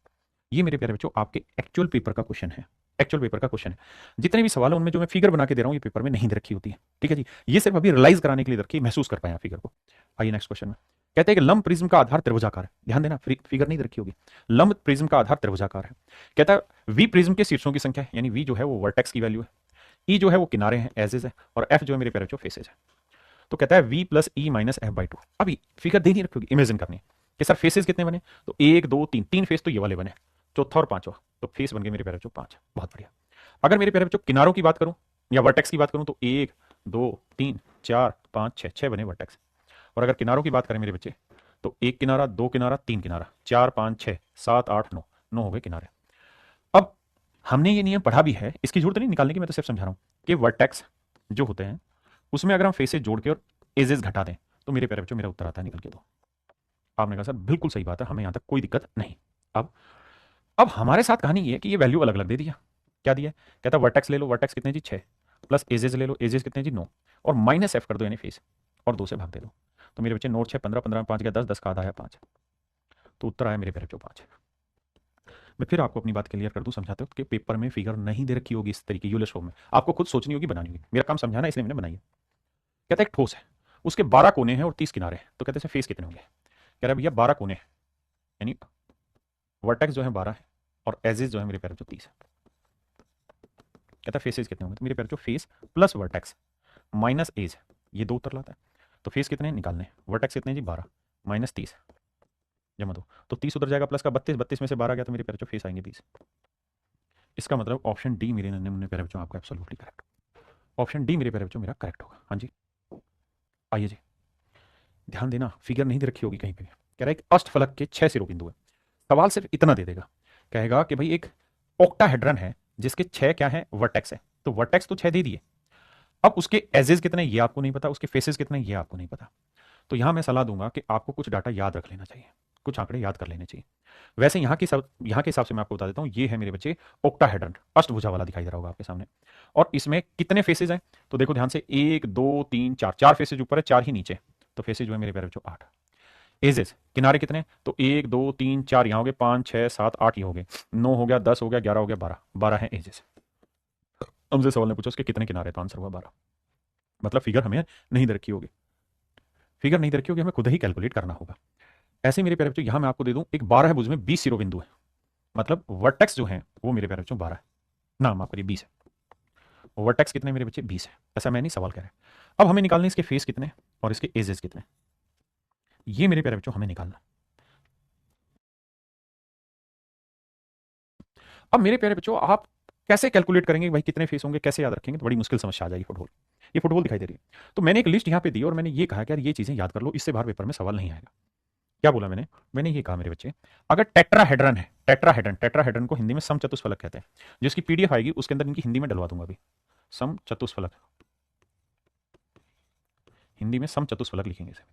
ये मेरे प्यारे बच्चों आपके एक्चुअल पेपर का क्वेश्चन है, एक्चुअल पेपर का क्वेश्चन है। जितने भी सवाल है उनमें जो मैं फिगर बना के दे रहा हूँ ये पेपर में नहीं दे रखी होती है, ठीक है जी। ये सिर्फ अभी रियलाइज कराने के लिए रखी, महसूस कर पाए फिगर को। आइए नेक्स्ट क्वेश्चन में, कहते हैं कि लंब प्रिज्म का आधार त्रिभुजाकार है। ध्यान देना, फिगर नहीं रखी होगी। लंब प्रिज्म का आधार त्रिभुजाकार है। कहता है वी प्रिज्म के शीर्षों की संख्या है, यानी वी जो है वो वर्टेक्स की वैल्यू है, ई जो है वो किनारे हैं एजेस है, और एफ जो है मेरे प्यारे बच्चों फेसेज है। तो कहता है V plus E minus F by 2। अभी फिगर दे नहीं रखी होगी, इमेजिन करनी है कि सर फेसेज कितने बने, तो 1 2 3, 3 फेस तो ये वाले बने, चौथा और पांचवा, तो फेस बन गए मेरे प्यारे बच्चों 5। बहुत बढ़िया। अगर मेरे प्यारे बच्चों किनारों की बात करूं या वर्टेक्स की बात करूं तो 1 2 3 4 5 6, 6 बने वर्टेक्स। और अगर किनारों की बात करें मेरे बच्चे तो 1 किनारा 2 किनारा 3 किनारा, 4 5 6 7 8 9, 9 हो गए किनारे। अब हमने ये नियम पढ़ा भी है, इसकी जरूरत नहीं निकालने की, मैं तो सिर्फ समझा रहा हूं कि वर्टेक्स जो होते हैं उसमें अगर हम फेसेज जोड़ के और एजेस घटा दें तो मेरे प्यारे बच्चों मेरा उत्तर आता है निकल के 2। आपने कहा सर बिल्कुल सही बात है, हमें यहां तक कोई दिक्कत नहीं। अब हमारे साथ कहानी ये है कि ये वैल्यू अलग अलग दे दिया। क्या दिया, कहता वर्टेक्स ले लो, वर्टेक्स कितने जी 6, प्लस एजेस ले लो, एजेस कितने जी 9, और माइनस एफ कर दो यानी फेस, और 2 से भाग दे दो। तो मेरे बच्चे नोट 6 15, 15 में 5 गया 10, 10 का आधा आया 5, तो उत्तर आया मेरे प्यारे बच्चों 5। मैं फिर आपको अपनी बात क्लियर कर दूं समझाते हो कि पेपर में फिगर नहीं दे रखी होगी इस तरीके यूलर शो में, आपको खुद सोचनी होगी, बनानी होगी। मेरा काम समझाना इसलिए मैंने बनाई है। कहता है एक ठोस है, उसके 12 कोने हैं और 30 किनारे हैं, तो कहते हैं फेस कितने होंगे। कह रहा है भैया 12 कोने हैं, यानी वर्टेक्स जो है 12 है और एजेस जो है मेरे प्यारे बच्चों 30 है। कहता है फेसेस कितने होंगे, तो मेरे प्यारे बच्चों face plus vertex minus edge, ये 2 उत्तर लाता है। तो फेस कितने निकालने, वर्टेक्स कितने जी 12 माइनस 30 जमा 2, तो 30 उधर जाएगा, प्लस का 32, 32 में से 12 गया तो मेरे प्यारे बच्चों फेस आएंगे 20। इसका मतलब ऑप्शन डी मेरे नन्हे प्यारे बच्चों आपका एब्सोल्युटली करेक्ट, ऑप्शन डी मेरे प्यारे बच्चों मेरा करेक्ट होगा। हाँ जी आइए जी, ध्यान देना फिगर नहीं दे रखी होगी कहीं पे। कह रहा है एक अष्टफलक के 6 शिरोबिंदु है। सवाल सिर्फ इतना दे देगा, कहेगा कि भाई एक ऑक्टाहेड्रन है जिसके 6 क्या है वर्टेक्स है, तो वर्टेक्स तो 6 दे दिए, अब उसके एजेस कितने ये आपको नहीं पता, उसके फेसेस कितने ये आपको नहीं पता। तो यहां मैं सलाह दूंगा कि आपको कुछ डाटा याद रख लेना चाहिए, कुछ आंकड़े याद कर लेने चाहिए। वैसे यहाँ के हिसाब से मैं आपको बता देता हूँ, ये है मेरे बच्चे ऑक्टाहेड्रन, अष्टभुजा वाला दिखाई दे रहा होगा आपके सामने। और इसमें कितने फेसेज हैं तो देखो ध्यान से, 1 2 3 4, 4 फेसेज ऊपर है 4 ही नीचे, तो फेसेज जो है मेरे प्यारे बच्चों 8। एजेस किनारे कितने, तो 1 2 3 4 यहाँ हो गए, 5 6 7 8 ये हो गए, 9 हो गया, 10 हो गया, 11 हो गया, 12, 12 है एजेस। हमसे सवाल ने पूछा उसके कितने किनारे, तो आंसर हुआ 12। मतलब फिगर हमें नहीं दे रखी होगी, फिगर नहीं दे रखी होगी, हमें खुद ही कैलकुलेट करना होगा। ऐसे मेरे प्यारे बच्चों यहां मैं आपको दे दूं एक 12 है भुज में 20 शिरोबिंदु है, मतलब वर्टेक्स जो है वो मेरे प्यारे बच्चों 12 है, ना माफ करिए 20 है। वर्टेक्स कितने मेरे बच्चे 20 है, ऐसा मैं नहीं सवाल कर रहा है। अब हमें निकालने इसके फेस कितने और इसके एजेस कितने, ये मेरे प्यारे बच्चों हमें निकालना। अब मेरे प्यारे बच्चों आप कैसे कैलकुलेट करेंगे भाई कितने फेस होंगे, कैसे याद रखेंगे, तो बड़ी मुश्किल समस्या आ जाएगी। फुटबॉल, ये फुटबॉल दिखाई दे रही है, तो मैंने एक लिस्ट यहाँ पे दी और मैंने ये कहा कि यार ये चीजें याद कर लो, इससे बाहर पेपर में सवाल नहीं आएगा। क्या बोला मैंने, मैंने ये कहा मेरे बच्चे अगर टेट्राहेड्रन है, टेट्राहेड्रन, टेट्राहेड्रन को हिंदी में समचतुष्फलक कहते हैं, जिसकी पीडीएफ आएगी उसके अंदर इनकी हिंदी में डलवा दूंगा अभी, समचतुष्फलक, हिंदी में समचतुष्फलक लिखेंगे इसे।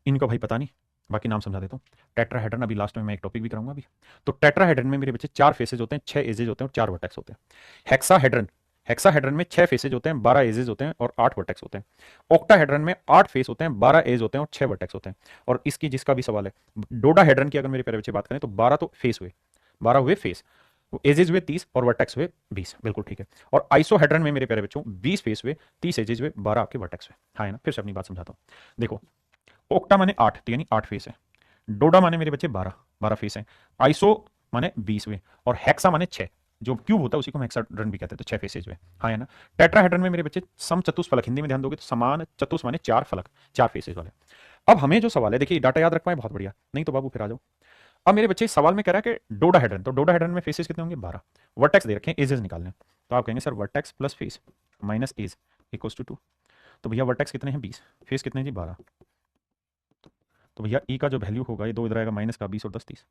इनका भाई पता नहीं, बाकी नाम समझा देता हूँ। टेट्राहेड्रन अभी लास्ट में मैं एक टॉपिक भी कराऊंगा अभी। तो टेट्राहेड्रन में मेरे बच्चे 4 फेसेज होते हैं, 6 एजेज होते हैं और 4 वर्टेक्स होते हैं। हेक्साहेड्रन, हेक्साहेड्रन में 6 फेसेज होते हैं, 12 एजेज होते हैं और 8 वर्टेक्स होते हैं। ऑक्टाहेड्रन में 8 फेस होते हैं, 12 एज होते हैं और 6 वर्टेक्स होते हैं। और इसकी जिसका भी सवाल है, डोडाहेड्रन की अगर मेरे प्यारे बच्चे बात करें तो 12 तो फेस हुए, 12 हुए फेस, एजेज हुए 30 और वर्टेक्स हुए 20, बिल्कुल ठीक है। और आइसोहेड्रन में मेरे प्यारे बच्चों 20 फेस हुए, 30 एजेज हुए, 12 आपके वर्टेक्स हुए। हाँ है ना, फिर से अपनी बात समझाता हूँ। देखो ऑक्टा माने 8, तो यानी 8 फेस है, डोडा माने मेरे बच्चे 12, 12 फेस हैं। आइसो माने 20 हुए, और हेक्सा माने 6। जो क्यूब होता है उसी को हम हेक्साड्रन भी कहते हैं, तो 6 फेसेज हुए। हाँ है ना। टेट्राहेड्रन में मेरे बच्चे सम चतुष्फलक, हिंदी में ध्यान दोगे तो समान चतुष माने 4 फलक, 4 फेसेज वाले। अब हमें जो सवाल है, देखिए डाटा याद रख पाए बहुत बढ़िया, नहीं तो बाबू फिर आ जाओ। अब मेरे बच्चे सवाल में कह रहा है कि डोडाहेड्रन, तो डोडाहेड्रन में फेसेस कितने होंगे? 12। वर्टेक्स दे रखे हैं, एजेस निकालने हैं। तो आप कहेंगे sir vertex plus face minus edge equals to 2। तो भैया वर्टेक्स कितने हैं? 20। फेस कितने हैं जी? 12। तो भैया ई का जो वैल्यू होगा, ये 2 इधर आएगा, माइनस का 20 और 10 30।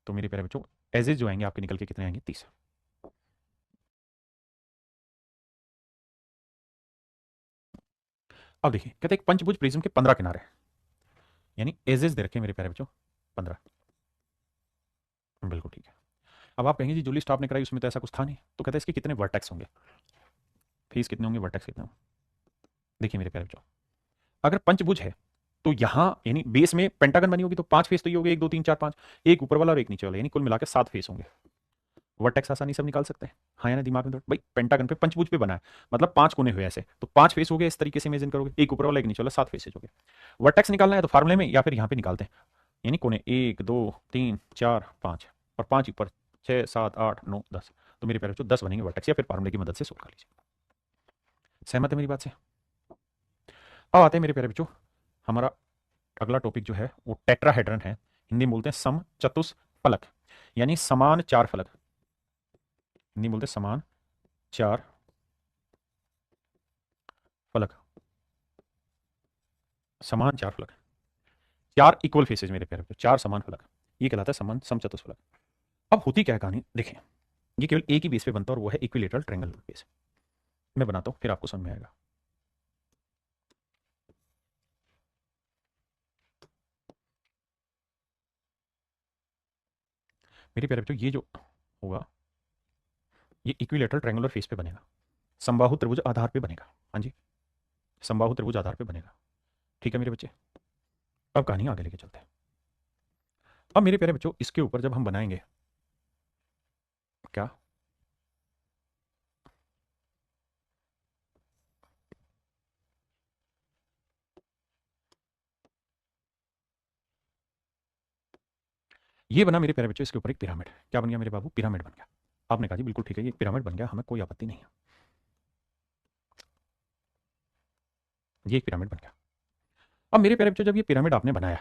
तो मेरे प्यारे बच्चों एजेस जो आएंगे आपके निकल के कितने आएंगे? 30। अब देखिए कहते हैं एक पंचभुज प्रिज्म के 15 किनारे, यानी एजेस दे रखे हैं मेरे प्यारे बच्चों 15। बिल्कुल ठीक है। अब आप कहेंगे जी जो लिस्ट आपने कराई उसमें तो ऐसा कुछ था नहीं, तो कहते हैं इसके कितने वर्टेक्स होंगे, फेस कितने होंगे, वर्टेक्स कितने होंगे? देखिए मेरे प्यारे बच्चों, अगर पंचभुज है तो यहाँ यानी बेस में पेंटागन बनी होगी तो 5 फेस तो ये हो गए, 1 2 3 4 5, एक ऊपर वाला और एक नीचे वाला, यानी कुल मिलाकर 7 फेस होंगे। वर्टेक्स आसानी से हम निकाल सकते हैं। हाँ या ना, दिमाग में तो भाई पेंटागन पे पंचभुज पे बना है, मतलब 5 कोने हुए ऐसे, तो 5 फेस हो गए। इस तरीके से इमेजिन करोगे, एक ऊपर वाला एक नीचे वाला, 7 फेसेज हो गए। वर्टेक्स निकालना है तो फार्मूले में या फिर यहाँ पे निकालते हैं, यानी कोने 1 2 3 4 5, और 5 ऊपर 6 7 8 9 10, तो मेरे प्यारे बच्चों 10 बनेंगे वर्टेक्स, या फिर फार्मूले की मदद से सोल्व कर लीजिए। सहमत है मेरी बात से? अब आते हैं मेरे प्यारे बच्चों, हमारा अगला टॉपिक जो है वो टेट्राहेड्रन है। हिंदी में बोलते हैं सम चतुष्फलक, यानी समान 4 फलक। हिंदी में बोलते हैं समान 4 फलक, समान 4 फलक, 4 इक्वल फेसेज मेरे प्यारे बच्चों, 4 समान फलक, ये कहलाता है समान सम चतुष्फलक। अब होती क्या है कहानी, देखें ये केवल एक ही बेस पे बनता है और वो है इक्विलेटरल ट्रायंगल बेस। मैं बनाता हूं फिर आपको समझ में आएगा। मेरे प्यारे बच्चों ये जो होगा ये इक्विलेटरल ट्रायंगुलर फेस पे बनेगा, समबाहु त्रिभुज आधार पे बनेगा। हाँ जी, समबाहु त्रिभुज आधार पे बनेगा। ठीक है मेरे बच्चे, अब कहानी आगे लेके चलते हैं। अब मेरे प्यारे बच्चों इसके ऊपर जब हम बनाएंगे क्या, ये बना मेरे प्यारे बच्चों इसके ऊपर एक पिरामिड। क्या बन गया मेरे बाबू? पिरामिड बन गया। आपने कहा जी बिल्कुल ठीक है, ये पिरामिड बन गया, हमें कोई आपत्ति नहीं है, ये एक पिरामिड बन गया। अब मेरे प्यारे बच्चों जब ये पिरामिड आपने बनाया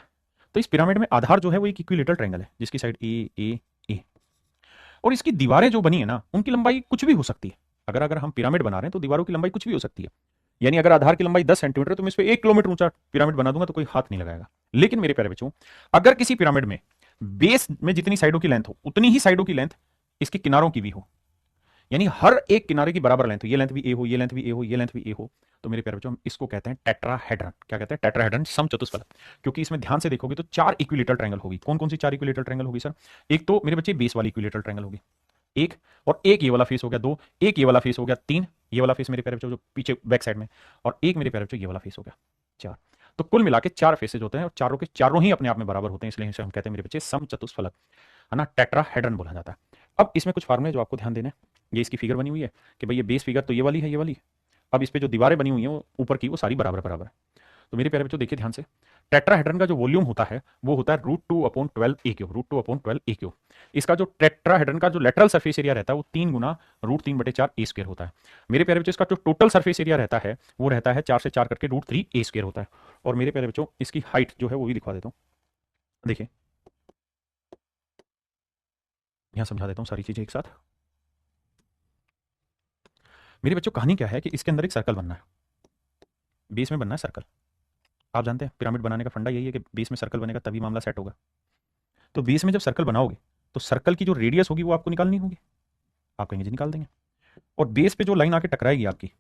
तो इस पिरामिड में आधार जो है वो एक इक्विलेटरल ट्रायंगल है, जिसकी साइड ए, और इसकी दीवारें जो बनी है ना उनकी लंबाई कुछ भी हो सकती है। अगर अगर हम पिरामिड बना रहे हैं तो दीवारों की लंबाई कुछ भी हो सकती है, यानी अगर आधार की लंबाई 10 सेंटीमीटर तो मैं इस पर 1 किलोमीटर ऊंचा पिरामिड बना दूंगा तो कोई हाथ नहीं लगाएगा। लेकिन मेरे प्यारे बच्चों अगर किसी पिरामिड में बेस में जितनी साइडों की लेंथ हो उतनी ही साइडों की लेंथ इसके किनारों की भी हो, यानी हर एक किनारे की बराबर लेंथ हो, ये लेंथ भी ए हो, ये लेंथ भी ए हो, ये लेंथ भी ए हो, तो मेरे प्यारे बच्चों हम इसको कहते हैं टेट्राहेड्रन। क्या कहते हैं? टेट्राहेड्रन, समचतुष्फलक। क्योंकि इसमें ध्यान से देखोगे तो 4 इक्विलेटरल ट्रायंगल होगी। कौन कौन सी 4 इक्विलेटरल ट्रायंगल होगी सर? एक तो मेरे बच्चे बेस वाली इक्विलेटरल ट्रायंगल होगी, एक, और एक ये वाला फेस हो गया 2, एक ये वाला फेस हो गया 3, ये वाला फेस मेरे प्यारे बच्चों जो पीछे बैक साइड में, और एक मेरे प्यारे बच्चों ये वाला फेस हो गया 4। तो कुल मिला के 4 फेसेज होते हैं और चारों के चारों ही अपने आप में बराबर होते हैं, इसलिए इसे हम कहते हैं मेरे बच्चे समचतुष्फलक, है ना, टेट्राहेड्रन बोला जाता है। अब इसमें कुछ फार्मूले जो आपको ध्यान देने हैं, ये इसकी फिगर बनी हुई है कि भाई ये बेस फिगर तो ये वाली है, ये वाली। अब इस पे जो दीवारें बनी हुई हैं वो ऊपर की वो सारी बराबर बराबर है। तो मेरे प्यारे बच्चों देखिए ध्यान से, टेट्राहेड्रन का जो वॉल्यूम होता है वो होता है √2/12 रूट टू अपॉन 12 इसका जो टेट्राहेड्रन का जो लेटरल सरफेस एरिया रहता है वो 3 गुना √3/4 होता है। मेरे प्यारे बच्चों इसका जो टोटल सरफेस एरिया रहता है वो रहता है 4 से 4 करके √3 होता है। और मेरे प्यारे बच्चों इसकी हाइट जो है वो भी दिखा देता हूँ, देखिए यहां समझा देता हूँ सारी चीजें एक साथ। मेरे बच्चों कहानी क्या है कि इसके अंदर एक सर्कल बनना है, बेस में बनना है सर्कल। आप जानते हैं पिरामिड बनाने का फंडा यही है कि बेस में सर्कल बनेगा तभी मामला सेट होगा। तो बेस में जब सर्कल बनाओगे तो सर्कल की जो रेडियस होगी वो आपको निकालनी होगी। आप कहेंगे जी निकाल देंगे। और बेस पे जो लाइन आके टकराएगी आपकी,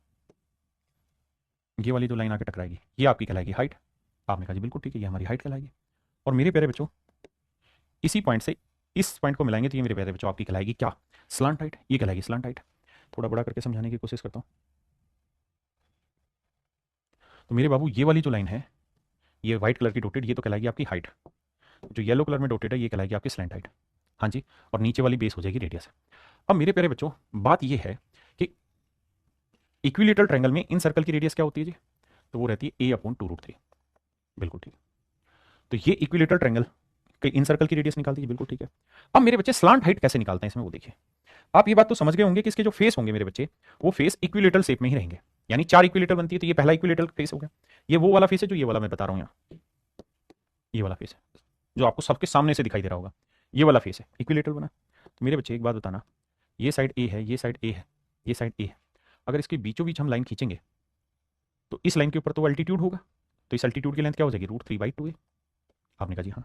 ये वाली जो लाइन आके टकराएगी ये आपकी कहलाएगी हाइट। आपने कहा जी बिल्कुल ठीक है, ये हमारी हाइट कहलाएगी। और मेरे प्यारे बच्चों इसी पॉइंट से इस पॉइंट को मिलाएंगे तो ये मेरे प्यारे बच्चों आपकी कहलाएगी क्या? Slant height. ये कहलाएगी स्लांट हाइट। थोड़ा बड़ा करके समझाने की कोशिश करता हूँ। तो मेरे बाबू ये वाली जो लाइन है, ये व्हाइट कलर की डॉटेड, ये तो कहलाएगी आपकी हाइट। जो येलो कलर में डॉटेड है ये कहलाएगी आपकी स्लैंट हाइट। हाँ जी, और नीचे वाली बेस हो जाएगी रेडियस। अब मेरे प्यारे बच्चों बात ये है कि इक्विलेटरल ट्रायंगल में इन सर्कल की रेडियस क्या होती है जी? तो वो रहती है a/√3। बिल्कुल ठीक। तो ये इक्विलेटरल ट्रायंगल इन सर्कल की रेडियस निकाल दीजिए, बिल्कुल ठीक है। अब मेरे बच्चे स्लांट हाइट कैसे निकालते हैं इसमें वो देखिए। आप ये बात तो समझ गए होंगे कि इसके जो फेस होंगे मेरे बच्चे, वो फेस इक्विलेटरल शेप में ही रहेंगे, यानी 4 इक्विलेटर बनती है, तो ये पहला इक्विलेटरल फेस हो गया। ये वो वाला फेस है जो ये वाला मैं बता रहा हूं यहाँ, ये वाला फेस है जो आपको सबके सामने से दिखाई दे रहा होगा, ये वाला फेस है, इक्विलेटरल बना। तो मेरे बच्चे एक बात बताना, ये साइड ए है, ये साइड ए है, ये साइड ए है, अगर इसके बीचों बीच हम लाइन खींचेंगे तो इस लाइन के ऊपर तो अल्टीट्यूड होगा, तो इस अल्टीट्यूड की लेंथ क्या हो जाएगी, √3/2a। आपने कहा जी हाँ।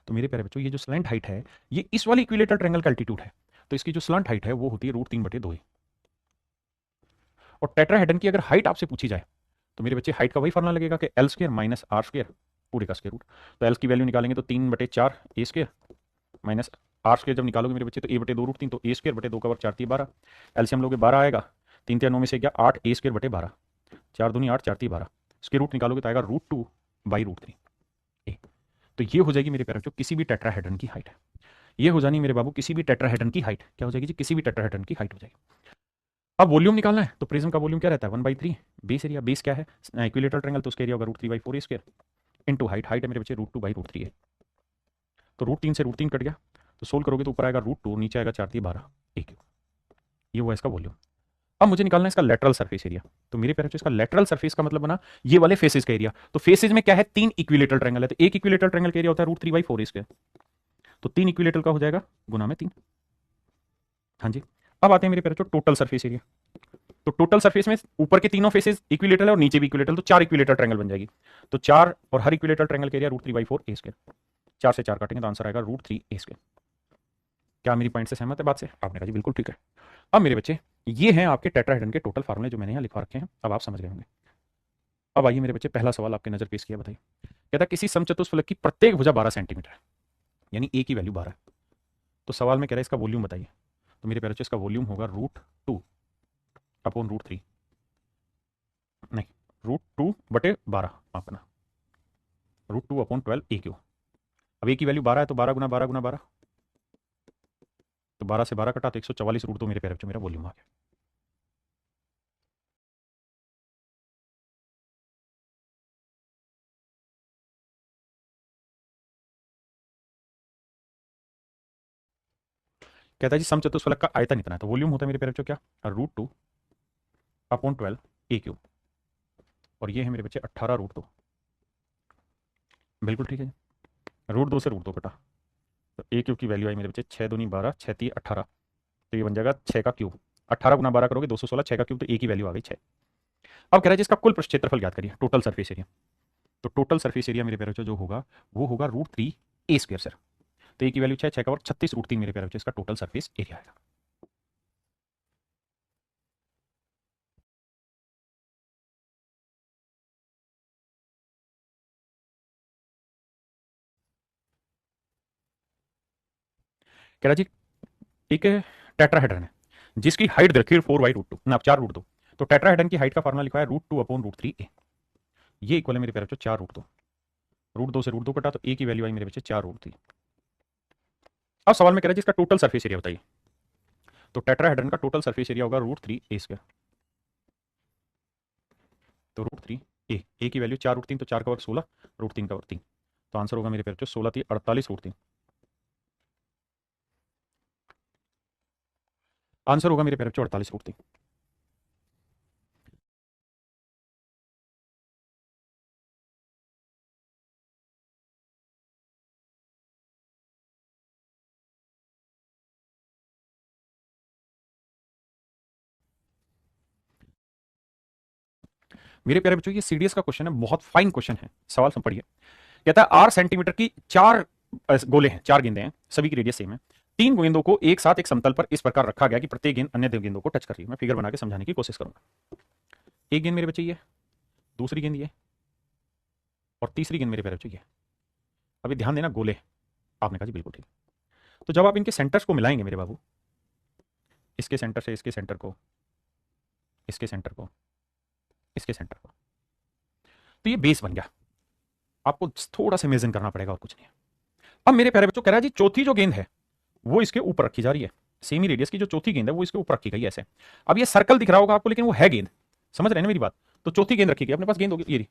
तो मेरे प्यारे बच्चों, ये जो स्लैंट हाइट है ये इस वाली इक्विलेटरल ट्रायंगल का अल्टीट्यूड है, तो इसकी जो स्लैंट हाइट है वो होती है √3/2a। और टेट्राहेड्रन की अगर हाइट आपसे पूछी जाए तो मेरे बच्चे हाइट का वही फॉर्मूला लगेगा कि L² माइनस R² पूरे का स्क्वायर रूट। तो एल की वैल्यू निकालेंगे तो 3/4 a² माइनस R² जब निकालोगे मेरे बच्चे तो a/2√3, तो a²/2 का वर्ग 4 × 12, एलसीएम लोगे 12 आएगा, 3 × 9 में से गया 8, a²/12, 4 दूनी 8, 4 × 12, स्क्वायर रूट निकालोगे तो आएगा √2/√3। तो ये हो जाएगी मेरे प्यारे बच्चों किसी भी टेट्राहेड्रन की हाइट है। ये हो जानी मेरे बाबू किसी भी टेट्राहेड्रन की हाइट, क्या हो जाएगी जी, किसी भी टेट्राहेड्रन की हाइट हो जाएगी। अब वॉल्यूम निकालना है, तो प्रिज्म का वॉल्यूम क्या रहता है 1/3 बेस एरिया। बेस क्या है, इक्विलेटरल ट्रायंगल, तो उसका एरिया होगा √3/4a² इंटू हाइट। हाइट है मेरे बच्चे √2/√3 है, तो √3 से √3 कट गया, तो सोल्व करोगे तो ऊपर आएगा √2, नीचे आएगा 4 × 12 a³। ये हुआ इसका वॉल्यूम। अब मुझे निकालना है इसका लेटरल सरफेस एरिया। तो मेरे प्यारे बच्चों इसका लेटरल सरफेस का मतलब बना ये वाले फेसेस का एरिया। तो फेसेस में क्या है, 3 इक्विलेटरल ट्रायंगल है, तो एक इक्विलेटरल ट्रायंगल का एरिया होता है √3/4a², तो 3 इक्विलेटरल का हो जाएगा गुना में 3। हाँ जी। अब आते हैं मेरे प्यारे बच्चों टोटल सरफेस एरिया। तो टोटल सरफेस में ऊपर के तीनों फेसेस इक्विलेटरल है और नीचे भी इक्विलेटरल, तो 4 इक्विलेटरल ट्रायंगल बन जाएगी। तो 4 और हर इक्विलेटरल ट्रायंगल का एरिया √3/4a²। 4 से 4 काटेंगे तो आंसर आएगा √3a²। क्या मेरी पॉइंट से सहमत है बात से? आपने कहा जी बिल्कुल ठीक है। अब मेरे बच्चे ये हैं आपके टेट्राहेड्रन के टोटल फार्मूले जो मैंने यहाँ लिखवा रखे हैं, अब आप समझ गए होंगे। अब आइए मेरे बच्चे पहला सवाल आपके नजर पेश किया, बताइए। कहता है किसी समचतुष्फलक की प्रत्येक भुजा 12 सेंटीमीटर है, यानी ए की वैल्यू 12 है। तो सवाल में कह रहा है इसका वॉल्यूम बताइए। तो मेरे प्यारे बच्चे इसका वॉल्यूम होगा √2/√3, नहीं √2/12 मापना, √2/12 a³। अब ए की वैल्यू 12 है तो 12 × 12 × 12, तो 12 से 12 कटा तो 144 √2 मेरे प्यारे बच्चों मेरा वॉल्यूम आ गया। कहता है जी समचतुष्फलक का आयतन इतना है, तो वॉल्यूम होता है मेरे प्यारे बच्चों क्या, √2/12 a³, और ये है मेरे बच्चे 18 √2। बिल्कुल ठीक है जी, √2 से √2 कटा तो a³ की वैल्यू आई मेरे बच्चे 6 दूनी 12, 6 × 18, तो ये बन जाएगा 6 का क्यूब। 18 × 12 करोगे 216, 6 का क्यूब, तो ए की वैल्यू आ गई 6। अब कह रहा है जिसका कुल क्षेत्रफल ज्ञात करिए, टोटल सरफेस एरिया। तो टोटल सरफेस एरिया मेरे प्यारे बच्चों जो होगा वो होगा √3a² सर। तो ए की वैल्यू 6, 6 का वर्ग 36 √3 मेरे प्यारे बच्चों इसका टोटल सरफेस एरिया आएगा। कह रहा जी एक टेट्राहेड्रन है जिसकी हाइट देखिए 4/√2 ना 4√2, तो टेट्राहेड्रन की हाइट का फार्मूला लिखा है √2/√3a। ये इक्वल है मेरे प्यारे बच्चों 4√2, √2 से √2 कटा तो ए की वैल्यू आई मेरे बच्चे 4√3। अब सवाल में कह रहा है जिसका टोटल सरफेस एरिया बताइए। तो टेट्राहेड्रन का टोटल सरफेस एरिया होगा √3a²। तो √3a, ए की वैल्यू 4√3, तो 4 का वर्ग 16, √3 का वर्ग 3, तो आंसर होगा मेरे प्यारे बच्चों 16 × 3 = 48 √3। आंसर होगा मेरे प्यारे बच्चों 48 √3। मेरे प्यारे बच्चों ये सीडीएस का क्वेश्चन है, बहुत फाइन क्वेश्चन है। सवाल सुन पढ़िए। कहता है 8 सेंटीमीटर की 4 गोले हैं, 4 गेंदें हैं, सभी की रेडियस सेम है। 3 गेंदों को एक साथ एक समतल पर इस प्रकार रखा गया कि प्रत्येक गेंद अन्य 2 गेंदों को टच कर रही है। मैं फिगर बना के समझाने की कोशिश करूंगा। एक गेंद मेरे बच्चे ये, दूसरी गेंद ये, और तीसरी गेंद मेरे प्यारे बच्चे ये। अभी ध्यान देना गोले, आपने कहा जी बिल्कुल ठीक। तो जब आप इनके सेंटर्स को मिलाएंगे मेरे बाबू, इसके सेंटर से इसके सेंटर को, इसके सेंटर को, इसके सेंटर को, तो ये बेस बन गया। आपको थोड़ा सा इमेजिन करना पड़ेगा और कुछ नहीं है। अब मेरे प्यारे बच्चों कह रहा है जी चौथी जो गेंद है वो इसके ऊपर रखी जा रही है, सेमी रेडियस की जो चौथी गेंद है वो इसके ऊपर रखी गई है ऐसे। अब ये सर्कल दिख रहा होगा आपको लेकिन वो है गेंद, समझ रहे हैं ना मेरी बात। तो चौथी गेंद रखी गई, अपने पास गेंद होगी ये रही।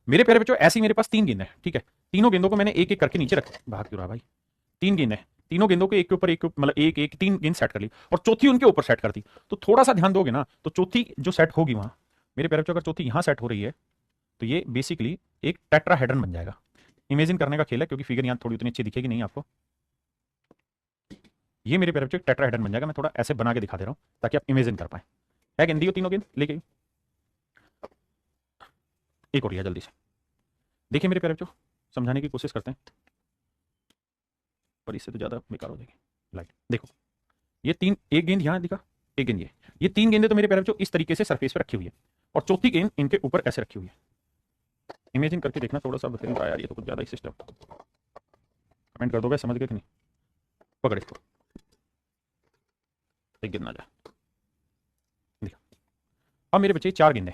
मेरे प्यारे बच्चों ऐसी मेरे पास 3 गेंद है, ठीक है। तीनों गेंदों को मैंने एक एक करके नीचे रखा, भाग क्यों रहा भाई। 3 गेंद है, तीनों गेंदों को एक के ऊपर एक मतलब एक एक 3 गेंद सेट कर ली और चौथी उनके ऊपर सेट कर दी। तो थोड़ा सा ध्यान दोगे ना तो चौथी जो सेट होगी वहां, मेरे प्यारे बच्चों अगर चौथी यहां सेट हो रही है तो ये बेसिकली एक टेट्राहेड्रन बन जाएगा। इमेजिन करने का खेल है, क्योंकि फिगर यहां थोड़ी उतनी अच्छी दिखेगी नहीं आपको। ये मेरे प्यारे बच्चों एक टेट्राहेड्रन बन जाएगा। मैं थोड़ा ऐसे बना के दिखा दे रहा हूं ताकि आप इमेजिन कर पाए। है गेंद, दियो तीनों गेंद लेके, एक और लिया जल्दी से। देखिए मेरे प्यारे बच्चों, समझाने की कोशिश करते हैं पर इससे तो ज्यादा बेकार हो जाएगी लाइट। देखो ये तीन, एक गेंद यहाँ दिखा, एक गेंद ये 3 गेंदें तो मेरे प्यारे बच्चों इस तरीके से सरफेस पे रखी हुई है और चौथी गेंद इनके ऊपर ऐसे रखी हुई है। इमेजिन करके देखना थोड़ा सा, बताइए यार ये तो कुछ ज्यादा ही सिस्टम। कमेंट कर दोगे समझ गए कि नहीं। पकड़ इसको, एक गेंद ना जाए। देखा, अब मेरे बच्चे 4 गेंदें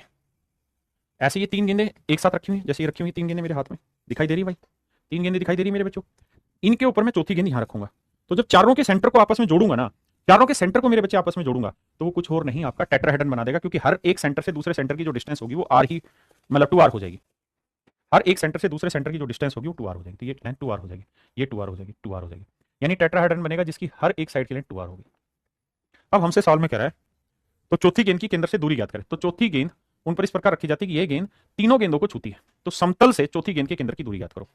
ऐसे, ये 3 गेंदें एक साथ रखी हुई, जैसे ये रखी हुई 3 गेंदें मेरे हाथ में दिखाई दे रही भाई, 3 गेंदें दिखाई दे रही मेरे बच्चों। इनके ऊपर मैं चौथी गेंद यहां रखूंगा। तो जब चारों के सेंटर को आपस में जोड़ूंगा ना, चारों के सेंटर को मेरे बच्चे आपस में जोड़ूंगा तो वो कुछ और नहीं आपका टेट्राहेड्रन बना देगा, क्योंकि हर एक सेंटर से दूसरे सेंटर की जो डिस्टेंस होगी वो आर ही मतलब 2r हो जाएगी। हर एक सेंटर से दूसरे सेंटर की जो डिस्टेंस होगी वो 2r हो जाएगी। तो ये लेंथ 2r हो जाएगी, ये 2r हो जाएगी, 2r हो जाएगी। यानी टेट्राहेड्रन बनेगा जिसकी हर एक साइड की लेंथ 2r होगी। अब हमसे सवाल में कह रहा है तो चौथी गेंद की केंद्र से दूरी ज्ञात करें। तो चौथी गेंद उन पर इस प्रकार रखी जाती है कि यह गेंद तीनों गेंदों को छूती है। तो समतल से चौथी गेंद के केंद्र की दूरी ज्ञात करो।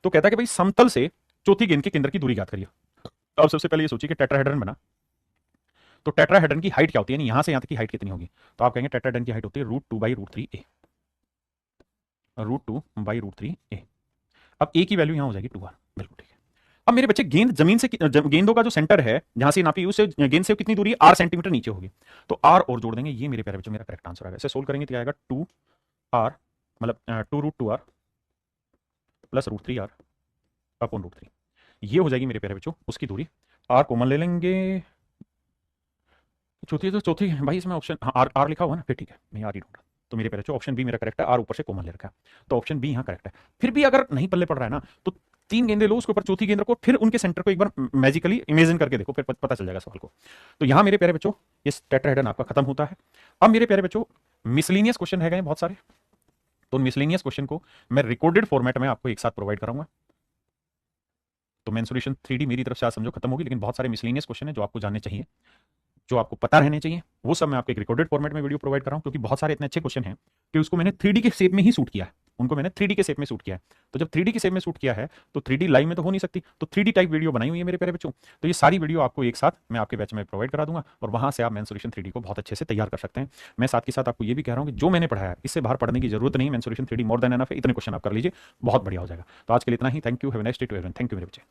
तो कहता है कि भाई समतल से चौथी गेंद के केंद्र की दूरी ज्ञात करिए। अब सबसे पहले ये सोचिए कि टेट्राहेड्रन बना तो टेट्राहेड्रन की हाइट क्या होती है, यहां से यहां तक की हाइट कितनी होगी। तो आप कहेंगे टेट्राहेड्रन की हाइट होती है √2/√3a, √2/√3a। अब a की वैल्यू यहां हो जाएगी 2r, बिल्कुल ठीक है। अब मेरे बच्चे गेंद जमीन से, गेंदों का जो सेंटर है जहां से नापी उससे गेंद से कितनी दूरी है, r सेंटीमीटर नीचे होगी। तो r और जोड़ देंगे, ये मेरे प्यारे बच्चों मेरा करेक्ट आंसर आएगा। इसे सोल्व करेंगे तो आएगा 2r मतलब 2√2r प्लस √3r अपॉन √3। ये हो जाएगी मेरे प्यारे बच्चों उसकी दूरी। r कॉमन ले लेंगे, चौथी तो चौथी भाई इसमें ऑप्शन आर लिखा हुआ ना, फिर ठीक है मैं आर ही ढूंढ रहा। तो मेरे प्यारे बच्चों ऑप्शन बी मेरा करेक्ट है, आर ऊपर से कॉमन ले रखा है तो ऑप्शन बी यहाँ करेक्ट है। फिर भी अगर नहीं पल्ले पड़ रहा है ना तो 3 गेंदे लो, उसके ऊपर चौथी गेंद रखो, फिर उनके सेंटर को एक बार मैजिकली इमेजिन करके देखो, फिर पता चल जाएगा सवाल को। तो यहाँ मेरे प्यारे बच्चों ये टेट्राहेड्रन आपका खत्म होता है। अब मेरे प्यारे बच्चों मिसलिनियस क्वेश्चन है गए बहुत सारे, तो मिसलिनियस क्वेश्चन को मैं रिकॉर्डेड फॉर्मेट में आपको एक साथ प्रोवाइड कराऊंगा। तो मेंसुरेशन 3D मेरी तरफ से आज समझो खत्म होगी, लेकिन बहुत सारे मिसलिनियस क्वेश्चन है जो आपको जानने चाहिए, जो आपको पता रहने चाहिए, वो सब मैं आपको एक रिकॉर्डेड फॉर्मेट में वीडियो प्रोवाइड कर रहा हूं, क्योंकि बहुत सारे इतने अच्छे क्वेश्चन हैं कि उसको मैंने 3D के शेप में ही शूट किया है, उनको मैंने 3D के शेप में शूट किया है। तो जब 3D के शेप में शूट किया है तो 3D लाइव में तो हो नहीं सकती, तो 3D टाइप वीडियो बनाई हुई है मेरे प्यारे बच्चों। तो ये सारी वीडियो आपको एक साथ मैं आपके बैच में प्रोवाइड करा दूंगा और वहां से आप मेंसुरेशन 3D को बहुत अच्छे से तैयार कर सकते हैं। मैं साथ के साथ आपको ये भी कह रहा हूं कि जो मैंने पढ़ाया है इससे बाहर पढ़ने की जरूरत नहीं, mensuration 3D more than enough है, इतने क्वेश्चन आप कर लीजिए बहुत बढ़िया हो जाएगा। तो आज के लिए इतना ही, thank you, have a nice day to everyone, thank you मेरे बच्चे।